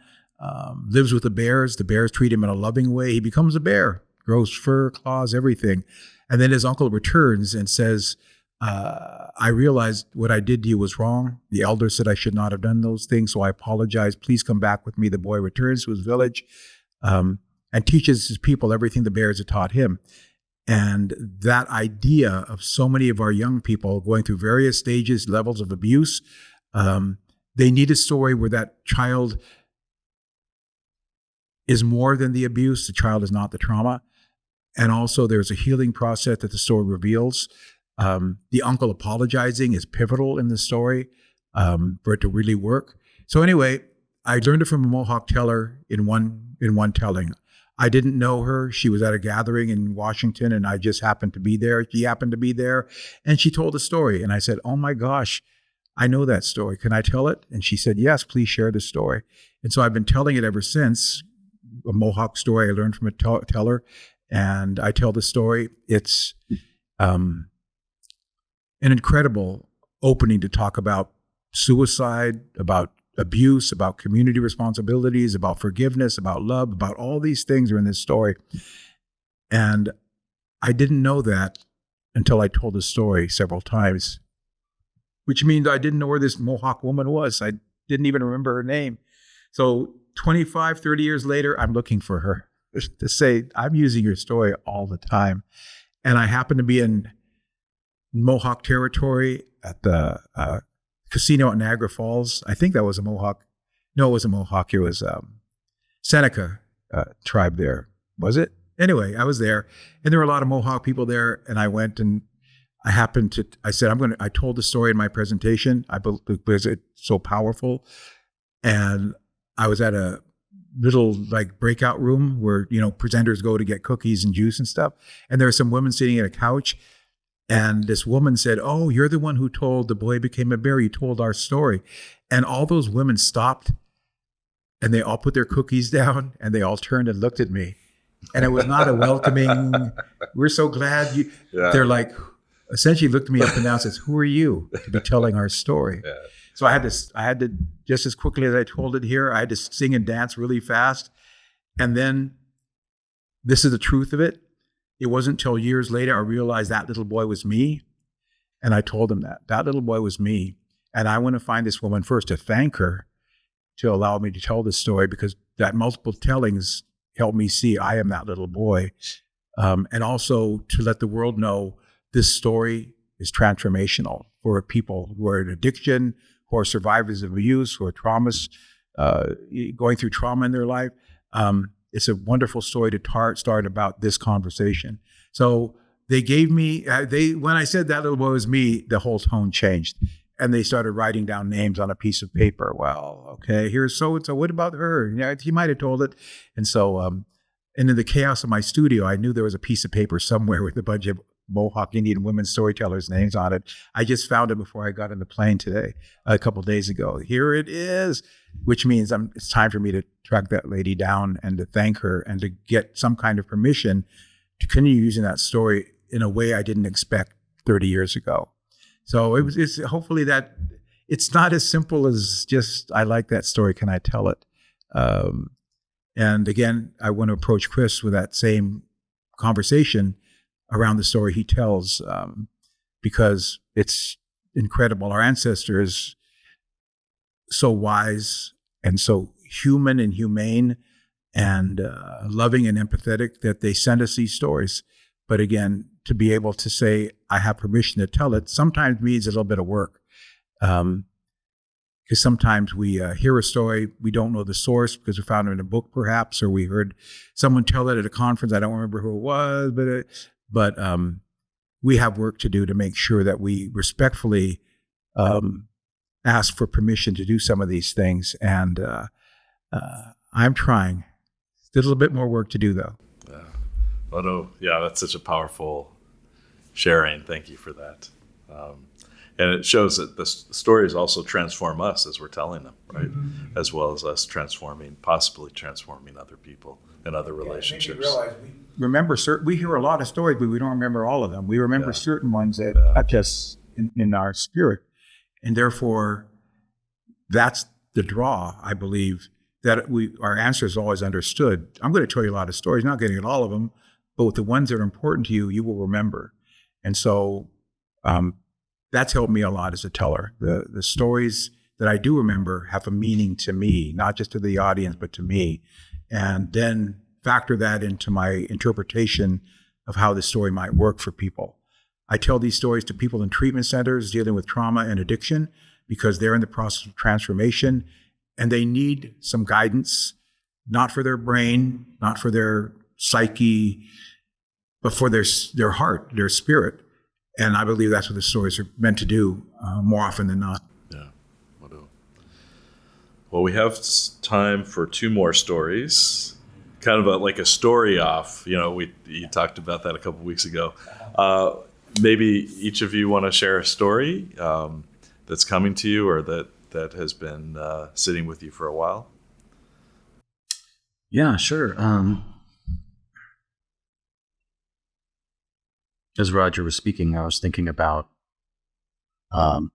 Speaker 2: lives with the bears. The bears treat him in a loving way. He becomes a bear, grows fur, claws, everything. And then his uncle returns and says, I realized what I did to you was wrong. The elder said I should not have done those things, so I apologize. Please come back with me. The boy returns to his village and teaches his people everything the bears had taught him. And that idea of so many of our young people going through various stages, levels of abuse, they need a story where that child is more than the abuse. The child is not the trauma. And also there's a healing process that the story reveals. The uncle apologizing is pivotal in the story for it to really work. So anyway, I learned it from a Mohawk teller in one telling. I didn't know her. She was at a gathering in Washington and I just happened to be there. She happened to be there and she told a story. And I said, oh my gosh, I know that story. Can I tell it? And she said, yes, please share the story. And so I've been telling it ever since. A Mohawk story I learned from a teller. And I tell the story. It's an incredible opening to talk about suicide, about abuse, about community responsibilities, about forgiveness, about love, about all these things are in this story. And I didn't know that until I told the story several times, which means I didn't know where this Mohawk woman was. I didn't even remember her name. So 25, 30 years later, I'm looking for her to say, I'm using your story all the time. And I happen to be in Mohawk territory at the casino at Niagara Falls. I think that was a Mohawk. No, it was a Mohawk. It was Seneca tribe there. Was it? Anyway, I was there and there were a lot of Mohawk people there. And I went and I said, I told the story in my presentation. I believe because it's so powerful. And I was at a little like breakout room where, presenters go to get cookies and juice and stuff. And there were some women sitting at a couch. And this woman said, oh, you're the one who told The Boy Became a Bear. You told our story. And all those women stopped and they all put their cookies down and they all turned and looked at me. And it was not a welcoming, we're so glad you, yeah. They're like, essentially looked me up and down and says, who are you to be telling our story? Yeah. So I had to, just as quickly as I told it here, I had to sing and dance really fast. And then this is the truth of it. It wasn't until years later I realized that little boy was me. And I told him that little boy was me. And I want to find this woman first to thank her to allow me to tell this story because that multiple tellings helped me see I am that little boy. And also to let the world know this story is transformational for people who are in addiction, who are survivors of abuse, who are traumas, going through trauma in their life. It's a wonderful story to start about this conversation. So they gave me, when I said that little boy was me, the whole tone changed. And they started writing down names on a piece of paper. Well, okay, here's so-and-so. What about her? Yeah, he might have told it. And so, and in the chaos of my studio, I knew there was a piece of paper somewhere with a bunch of Mohawk Indian women storytellers' names on it. I just found it before I got on the plane today, a couple of days ago. Here it is, which means it's time for me to track that lady down and to thank her and to get some kind of permission to continue using that story in a way I didn't expect 30 years ago. So it's hopefully that it's not as simple as just, I like that story, can I tell it? And again, I want to approach Chris with that same conversation around the story he tells, because it's incredible. Our ancestors, so wise and so human and humane and loving and empathetic, that they send us these stories. But again, to be able to say, I have permission to tell it, sometimes means a little bit of work. Because sometimes we hear a story, we don't know the source because we found it in a book perhaps, or we heard someone tell it at a conference. I don't remember who it was, but we have work to do to make sure that we respectfully ask for permission to do some of these things. And I'm trying. Still a little bit more work to do, though.
Speaker 1: Yeah. Oh, no. Yeah, that's such a powerful sharing. Thank you for that. And it shows that the stories also transform us as we're telling them, right? Mm-hmm. As well as us possibly transforming other people and other relationships.
Speaker 2: We hear a lot of stories, but we don't remember all of them. We remember certain ones that touch us in our spirit. And therefore, that's the draw, I believe, that our ancestors always understood. I'm going to tell you a lot of stories, not getting at all of them, but with the ones that are important to you, you will remember. And so, that's helped me a lot as a teller. The stories that I do remember have a meaning to me, not just to the audience, but to me. And then factor that into my interpretation of how the story might work for people. I tell these stories to people in treatment centers dealing with trauma and addiction because they're in the process of transformation and they need some guidance, not for their brain, not for their psyche, but for their heart, their spirit. And I believe that's what the stories are meant to do more often than not.
Speaker 1: Yeah. Well, we have time for two more stories. Kind of like a story off. You talked about that a couple weeks ago. Maybe each of you want to share a story that's coming to you or that has been sitting with you for a while.
Speaker 3: Yeah, sure. As Roger was speaking, I was thinking about the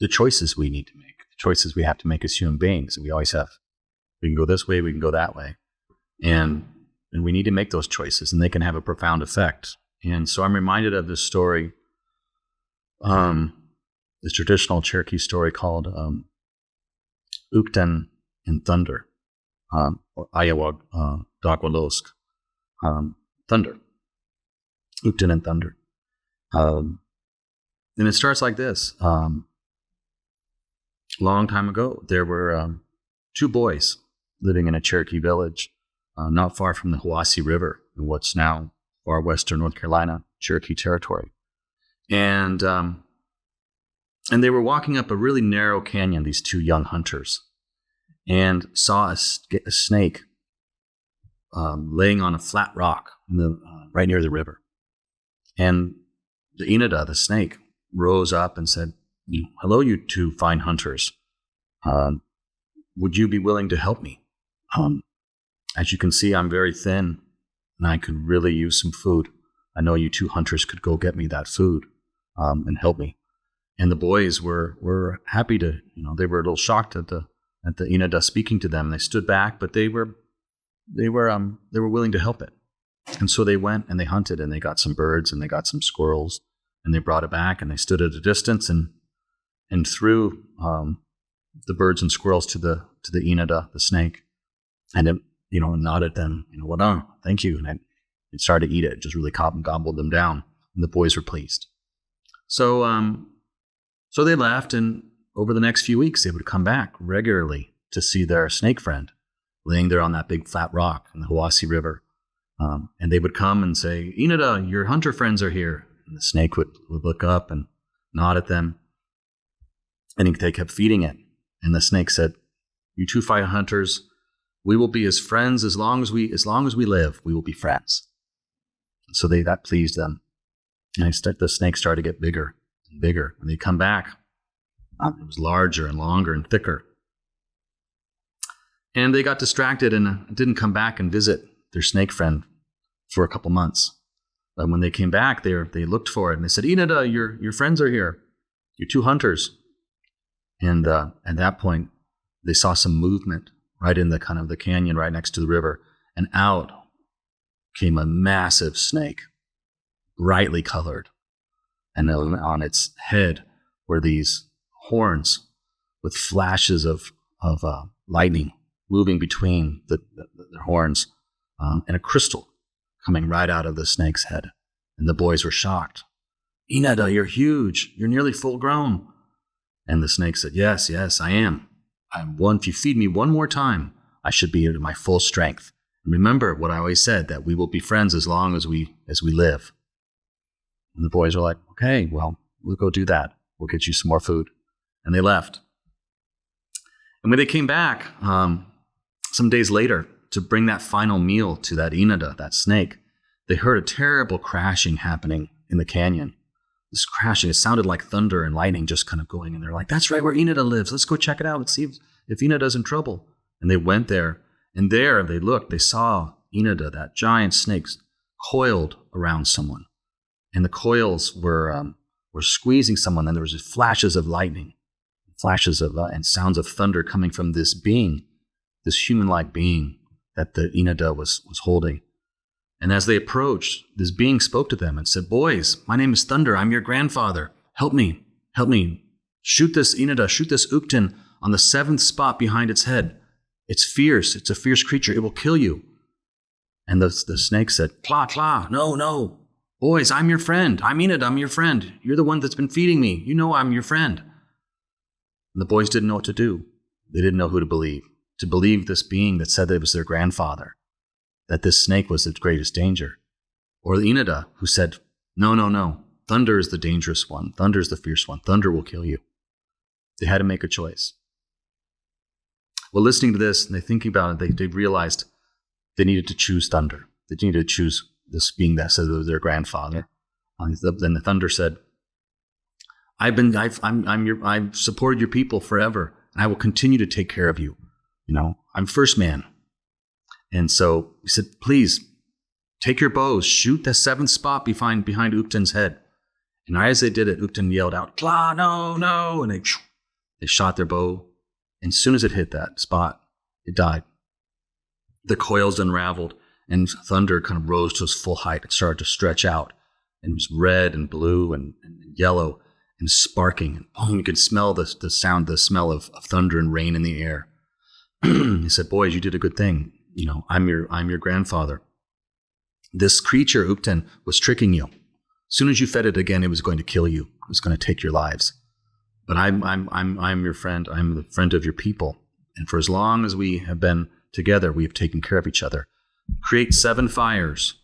Speaker 3: choices we need to make, the choices we have to make as human beings. We always have. We can go this way, we can go that way. And we need to make those choices, and they can have a profound effect. And so I'm reminded of this story, this traditional Cherokee story called Uktena and Thunder, or Elwha S'Klallam Thunder. Uktena and Thunder. And it starts like this. Long time ago, there were two boys living in a Cherokee village not far from the Hiwassee River in what's now far western North Carolina, Cherokee territory. And they were walking up a really narrow canyon, these two young hunters, and saw a snake laying on a flat rock right near the river. And the Inada, the snake, rose up and said, "Hello, you two fine hunters. Would you be willing to help me? As you can see, I'm very thin, and I could really use some food. I know you two hunters could go get me that food and help me." And the boys were happy to, they were a little shocked at the Inada speaking to them. They stood back, but they were willing to help it. And so they went and they hunted and they got some birds and they got some squirrels and they brought it back and they stood at a distance and threw the birds and squirrels to the Inada, the snake, and it, nodded them, well done, thank you. And it started to eat it, just really gobbled them down. And the boys were pleased. So they left, and over the next few weeks, they would come back regularly to see their snake friend laying there on that big flat rock in the Hiwassee River. And they would come and say, "Inada, your hunter friends are here." And the snake would look up and nod at them. And they kept feeding it. And the snake said, "You two fine hunters, we will be as friends as long as we live. We will be friends." So that pleased them. And the snake started to get bigger and bigger. And they come back. It was larger and longer and thicker. And they got distracted and didn't come back and visit their snake friend for a couple months. But when they came back, they looked for it and they said, Inada, your friends are here. You're two hunters. And at that point, they saw some movement right in the kind of the canyon right next to the river. And out came a massive snake, brightly colored. And on its head were these horns with flashes of lightning moving between the horns, and a crystal coming right out of the snake's head. And the boys were shocked. Inada, you're huge. You're nearly full grown. And the snake said, yes, I am. If you feed me one more time, I should be at my full strength. And remember what I always said, that we will be friends as long as we live. And the boys were like, okay, well, we'll go do that. We'll get you some more food. And they left. And when they came back, some days later, to bring that final meal to that Inada, that snake, they heard a terrible crashing happening in the canyon. This crashing, it sounded like thunder and lightning just kind of going. And they're like, that's right where Inada lives. Let's go check it out and see if Inada's in trouble. And they went there. And there they looked. They saw Inada, that giant snake, coiled around someone. And the coils were squeezing someone. And there was flashes of lightning, flashes of and sounds of thunder coming from this being, this human-like being that the Inada was holding. And as they approached, this being spoke to them and said, boys, my name is Thunder. I'm your grandfather. Help me. Shoot this Inada, shoot this Ukten on the 7th spot behind its head. It's fierce. It's a fierce creature. It will kill you. And the snake said, Kla, no. Boys, I'm your friend. I'm Inada, I'm your friend. You're the one that's been feeding me. You know I'm your friend. And the boys didn't know what to do. They didn't know who to believe. To believe this being that said that it was their grandfather, that this snake was the greatest danger. Or the Inada, who said, no, Thunder is the dangerous one. Thunder is the fierce one. Thunder will kill you. They had to make a choice. Well, listening to this and they thinking about it, they realized they needed to choose Thunder. They needed to choose this being that said it was their grandfather. Then the Thunder said, I've supported your people forever, and I will continue to take care of you. I'm first man. And so he said, please, take your bows, shoot the 7th spot behind Ukten's head. And as they did it, Ukten yelled out, Kla, no, and they shot their bow. And as soon as it hit that spot, it died. The coils unraveled, and Thunder kind of rose to its full height. It started to stretch out, and it was red and blue and yellow and sparking. And you could smell the smell of thunder and rain in the air. He said, boys, you did a good thing. I'm your grandfather. This creature, Ukten, was tricking you. As soon as you fed it again, it was going to kill you. It was going to take your lives. But I'm your friend. I'm the friend of your people. And for as long as we have been together, we have taken care of each other. Create 7 fires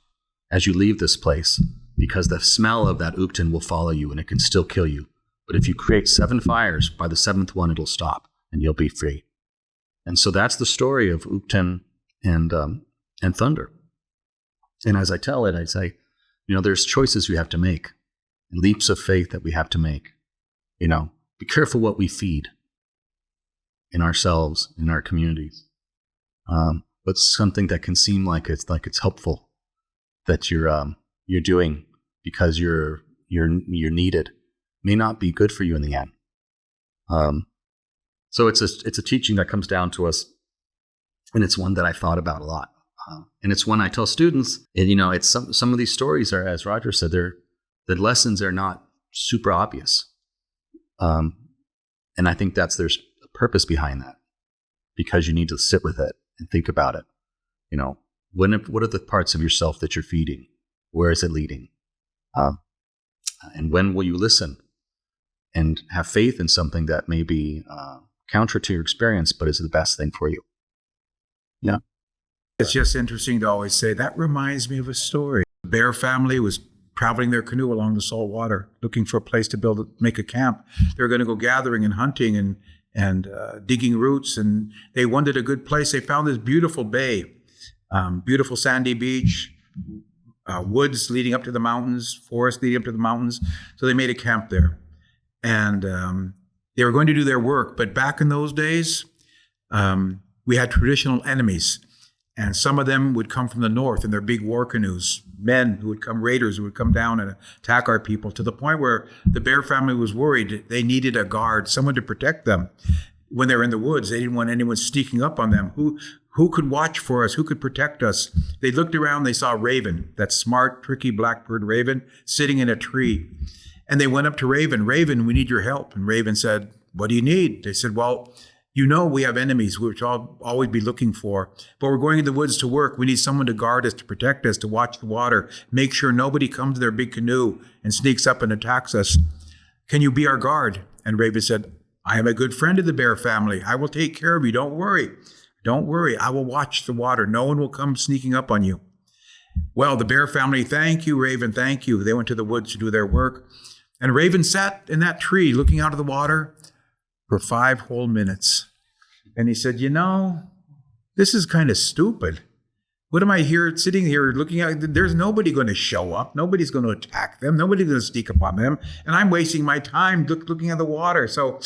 Speaker 3: as you leave this place, because the smell of that Ukten will follow you and it can still kill you. But if you create 7 fires, by the 7th one, it'll stop and you'll be free. And so that's the story of Ukten and Thunder. And as I tell it, I say, there's choices we have to make, leaps of faith that we have to make. Be careful what we feed in ourselves, in our communities. But something that can seem like it's helpful that you're doing because you're needed may not be good for you in the end. So it's a teaching that comes down to us, and it's one that I thought about a lot. And it's one I tell students. And, it's some of these stories are, as Roger said, the lessons are not super obvious. And I think there's a purpose behind that, because you need to sit with it and think about it. What are the parts of yourself that you're feeding? Where is it leading? And when will you listen and have faith in something that may be counter to your experience, but is the best thing for you? Yeah.
Speaker 2: It's just interesting to always say, that reminds me of a story. The Bear family was traveling their canoe along the salt water, looking for a place to make a camp. They were going to go gathering and hunting and digging roots, and they wanted a good place. They found this beautiful bay, beautiful sandy beach, woods leading up to the mountains, forest leading up to the mountains. So they made a camp there. And they were going to do their work. But back in those days, we had traditional enemies. And some of them would come from the north in their big war canoes, men who would come, raiders who would come down and attack our people, to the point where the Bear family was worried. They needed a guard, someone to protect them when they were in the woods. They didn't want anyone sneaking up on them. Who could watch for us? Who could protect us? They looked around, they saw Raven, that smart, tricky blackbird Raven, sitting in a tree. And they went up to Raven. Raven, we need your help. And Raven said, what do you need? They said, well, you know we have enemies, which I'll always be looking for. But we're going in the woods to work. We need someone to guard us, to protect us, to watch the water, make sure nobody comes to their big canoe and sneaks up and attacks us. Can you be our guard? And Raven said, I am a good friend of the Bear family. I will take care of you. Don't worry. Don't worry. I will watch the water. No one will come sneaking up on you. Well, the Bear family, thank you, Raven, thank you. They went to the woods to do their work. And Raven sat in that tree looking out of the water for 5 whole minutes. And he said, you know, this is kind of stupid. What am I here, sitting here looking at? There's nobody going to show up. Nobody's going to attack them. Nobody's going to sneak up on them. And I'm wasting my time looking at the water. So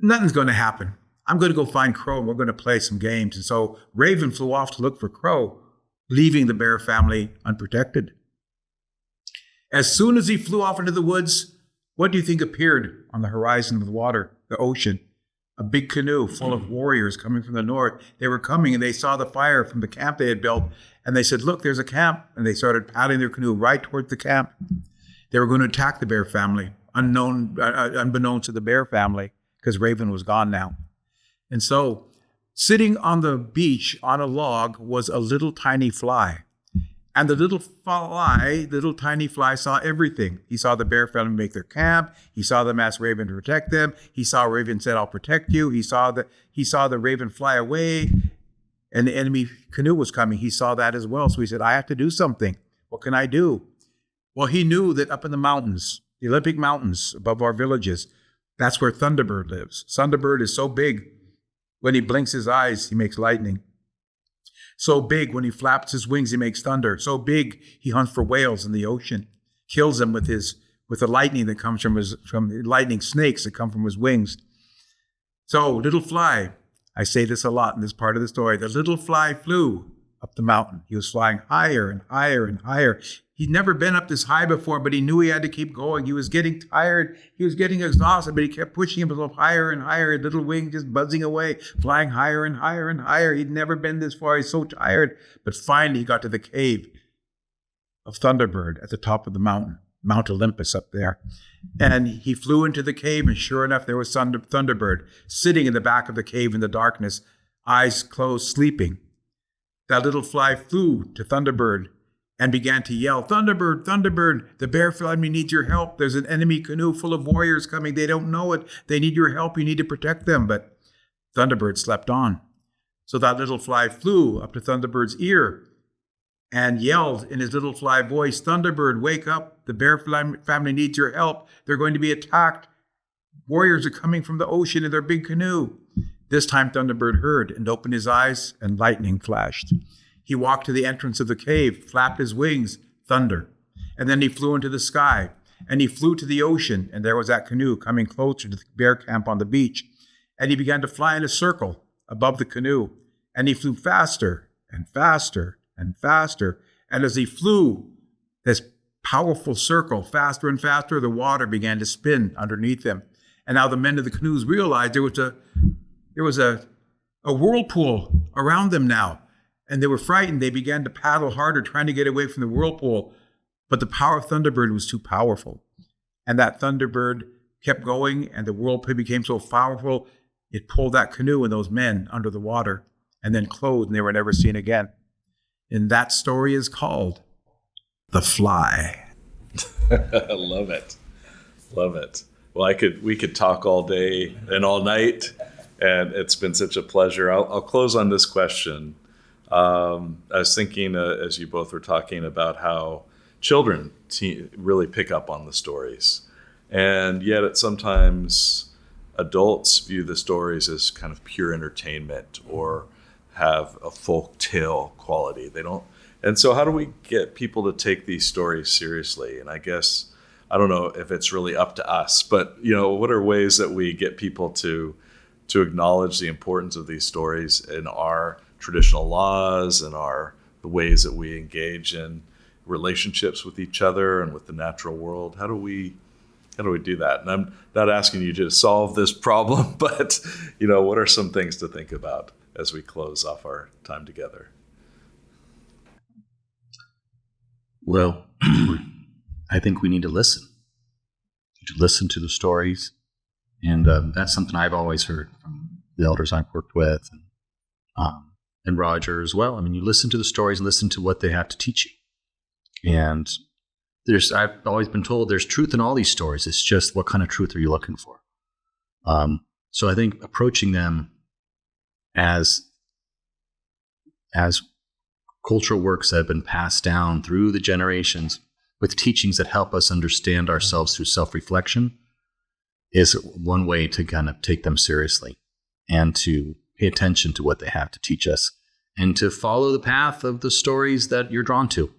Speaker 2: nothing's going to happen. I'm going to go find Crow and we're going to play some games. And so Raven flew off to look for Crow, leaving the Bear family unprotected. As soon as he flew off into the woods, what do you think appeared on the horizon of the water, the ocean? A big canoe full of warriors coming from the north. They were coming and they saw the fire from the camp they had built. And they said, look, there's a camp. And they started paddling their canoe right towards the camp. They were going to attack the Bear family, unbeknownst to the Bear family, because Raven was gone now. And so sitting on the beach on a log was a little tiny fly. And the little tiny fly saw everything. He saw the Bear family make their camp. He saw them ask Raven to protect them. He saw Raven said, I'll protect you. He saw the Raven fly away and the enemy canoe was coming. He saw that as well. So he said, I have to do something. What can I do? Well, he knew that up in the mountains, the Olympic Mountains above our villages, that's where Thunderbird lives. Thunderbird is so big, when he blinks his eyes, he makes lightning. So big, when he flaps his wings, he makes thunder. So big, he hunts for whales in the ocean, kills them with the lightning that comes from lightning snakes that come from his wings. So little fly, I say this a lot in this part of the story, the little fly flew up the mountain. He was flying higher and higher and higher. He'd never been up this high before, but he knew he had to keep going. He was getting tired. He was getting exhausted, but he kept pushing himself higher and higher, his little wing just buzzing away, flying higher and higher and higher. He'd never been this far. He's so tired. But finally, he got to the cave of Thunderbird at the top of the mountain, Mount Olympus up there. And he flew into the cave, and sure enough, there was Thunderbird sitting in the back of the cave in the darkness, eyes closed, sleeping. That little fly flew to Thunderbird and began to yell, Thunderbird, Thunderbird, the Bear family needs your help. There's an enemy canoe full of warriors coming. They don't know it. They need your help. You need to protect them. But Thunderbird slept on. So that little fly flew up to Thunderbird's ear and yelled in his little fly voice, Thunderbird, wake up. The Bear family needs your help. They're going to be attacked. Warriors are coming from the ocean in their big canoe. This time Thunderbird heard and opened his eyes, and lightning flashed. He walked to the entrance of the cave, flapped his wings, thunder. And then he flew into the sky, and he flew to the ocean, and there was that canoe coming closer to the bear camp on the beach. And he began to fly in a circle above the canoe, and he flew faster and faster and faster. And as he flew this powerful circle, faster and faster, the water began to spin underneath him. And now the men of the canoes realized there was a whirlpool around them now. And they were frightened. They began to paddle harder, trying to get away from the whirlpool. But the power of Thunderbird was too powerful. And that Thunderbird kept going, and the whirlpool became so powerful, it pulled that canoe and those men under the water and then closed, and they were never seen again. And that story is called The Fly.
Speaker 1: I love it. Love it. Well, we could talk all day and all night, and it's been such a pleasure. I'll close on this question. I was thinking as you both were talking about how children really pick up on the stories, and yet sometimes adults view the stories as kind of pure entertainment or have a folk tale quality. They don't And so how do we get people to take these stories seriously? And I guess, I don't know if it's really up to us, but what are ways that we get people to acknowledge the importance of these stories in our traditional laws and the ways that we engage in relationships with each other and with the natural world? How do we do that? And I'm not asking you to solve this problem, but what are some things to think about as we close off our time together?
Speaker 3: Well, I think we need to listen to the stories. And that's something I've always heard from the elders I've worked with, and Roger as well. I mean, you listen to the stories and listen to what they have to teach you. And I've always been told there's truth in all these stories. It's just what kind of truth are you looking for? So I think approaching them as cultural works that have been passed down through the generations with teachings that help us understand ourselves through self-reflection is one way to kind of take them seriously and to pay attention to what they have to teach us and to follow the path of the stories that you're drawn to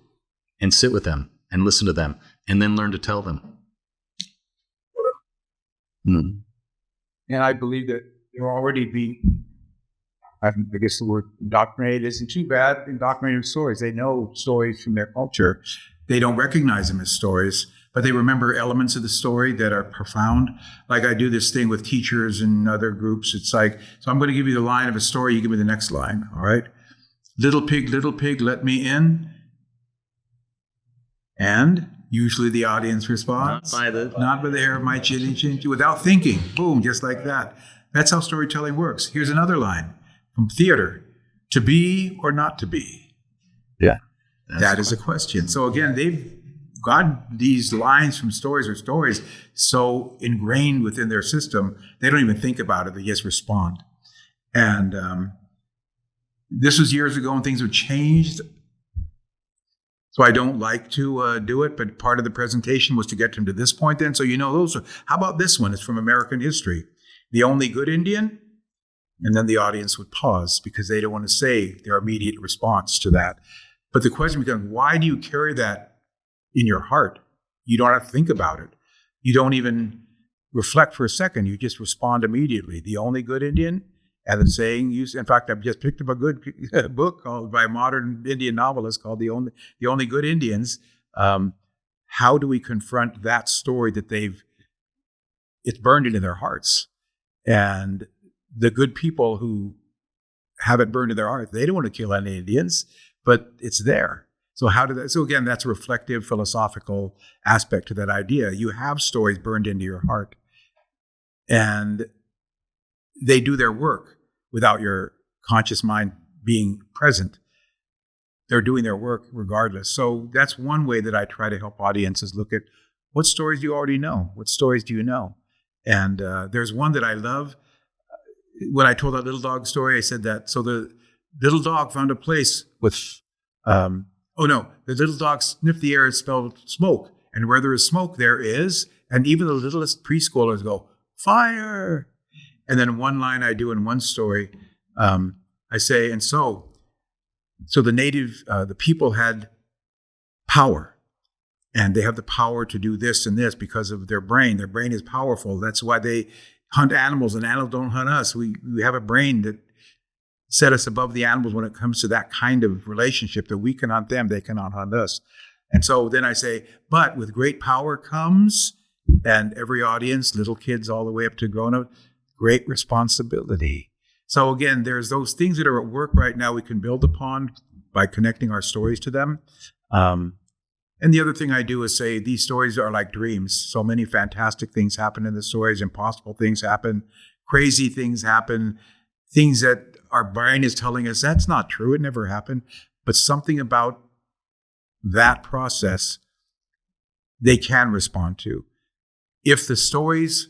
Speaker 3: and sit with them and listen to them and then learn to tell them.
Speaker 2: And I believe that they're already being, I guess the word indoctrinated isn't too bad, indoctrinated stories. They know stories from their culture. They don't recognize them as stories, but they remember elements of the story that are profound. Like I do this thing with teachers and other groups. It's like, so I'm going to give you the line of a story. You give me the next line. All right. Little pig, let me in. And usually the audience responds. Not by the hair of my chinny chin, without thinking. Boom, just like that. That's how storytelling works. Here's another line from theater. To be or not to be?
Speaker 3: Yeah.
Speaker 2: That is a question. So again, they've got these lines from stories so ingrained within their system, they don't even think about it. They just respond. And this was years ago and things have changed. So I don't like to do it, but part of the presentation was to get them to this point then. So how about this one? It's from American history. The only good Indian? And then the audience would pause because they don't want to say their immediate response to that. But the question becomes, why do you carry that in your heart? You don't have to think about it. You don't even reflect for a second. You just respond immediately. The only good Indian? And the saying, in fact, I've just picked up a good book by a modern Indian novelist called The Only Good Indians. How do we confront that story that it's burned into their hearts? And the good people who have it burned in their hearts, they don't want to kill any Indians, but it's there. So so again, that's a reflective, philosophical aspect to that idea. You have stories burned into your heart, and they do their work without your conscious mind being present. They're doing their work regardless. So that's one way that I try to help audiences look at what stories do you already know? What stories do you know? And there's one that I love. When I told that little dog story, I said that. So the little dog found a place with, the little dog sniffed the air and smelled smoke. And where there is smoke, there is. And even the littlest preschoolers go, fire. And then one line I do in one story, I say, and so the people had power, and they have the power to do this and this because of their brain. Their brain is powerful. That's why they hunt animals, and animals don't hunt us. We have a brain that set us above the animals when it comes to that kind of relationship, that we can hunt them, they cannot hunt us. And so then I say, but with great power comes, and every audience, little kids all the way up to grown-up, great responsibility. So again, there's those things that are at work right now we can build upon by connecting our stories to them. And the other thing I do is say these stories are like dreams. So many fantastic things happen in the stories, impossible things happen, crazy things happen, things that our brain is telling us that's not true, it never happened. But something about that process they can respond to. If the stories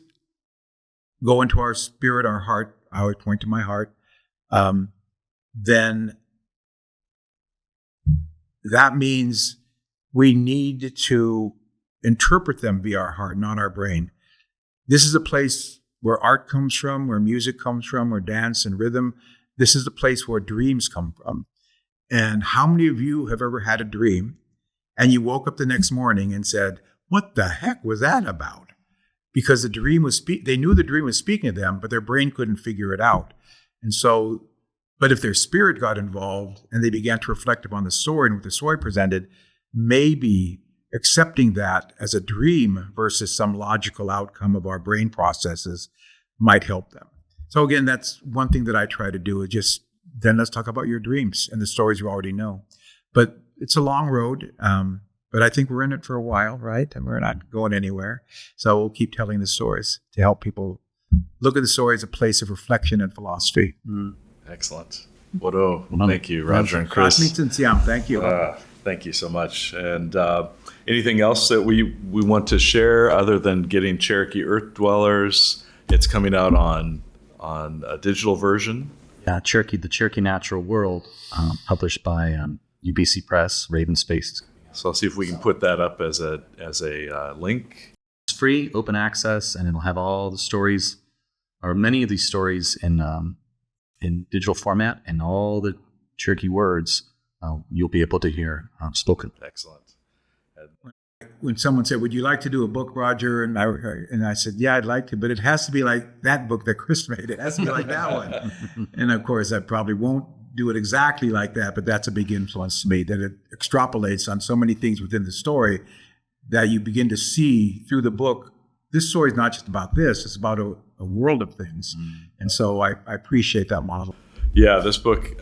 Speaker 2: go into our spirit, our heart, I always point to my heart, then that means we need to interpret them via our heart, not our brain. This is a place where art comes from, where music comes from, where dance and rhythm. This is the place where dreams come from. And how many of you have ever had a dream and you woke up the next morning and said, what the heck was that about? Because the dream was, they knew the dream was speaking to them, but their brain couldn't figure it out. And so, but if their spirit got involved and they began to reflect upon the story and what the story presented, maybe accepting that as a dream versus some logical outcome of our brain processes might help them. So again, that's one thing that I try to do, is just, then let's talk about your dreams and the stories you already know. But it's a long road, but I think we're in it for a while, right? And we're not going anywhere. So we'll keep telling the stories to help people look at the story as a place of reflection and philosophy.
Speaker 1: Excellent. Wodo, thank you, Roger and Chris.
Speaker 2: Thank you.
Speaker 1: Thank you so much. And anything else that we want to share other than getting Cherokee Earth Dwellers? It's coming out on a digital version.
Speaker 3: Yeah, the Cherokee Natural World, published by UBC Press, Raven Space.
Speaker 1: So I'll see if we can put that up as a link.
Speaker 3: It's free, open access, and it'll have all the stories, or many of these stories in digital format, and all the Cherokee words you'll be able to hear spoken.
Speaker 1: Excellent.
Speaker 2: When someone said, would you like to do a book, Roger? And I said, yeah, I'd like to, but it has to be like that book that Chris made. It has to be like that one. And of course, I probably won't do it exactly like that, but that's a big influence to me, that it extrapolates on so many things within the story that you begin to see through the book. This story is not just about this, it's about a world of things. And so I appreciate that model.
Speaker 1: Yeah, this book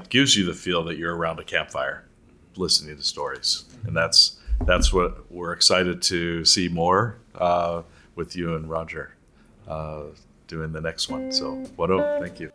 Speaker 1: gives you the feel that you're around a campfire listening to stories. And that's what we're excited to see more with you and Roger doing the next one. So, Wodo, thank you.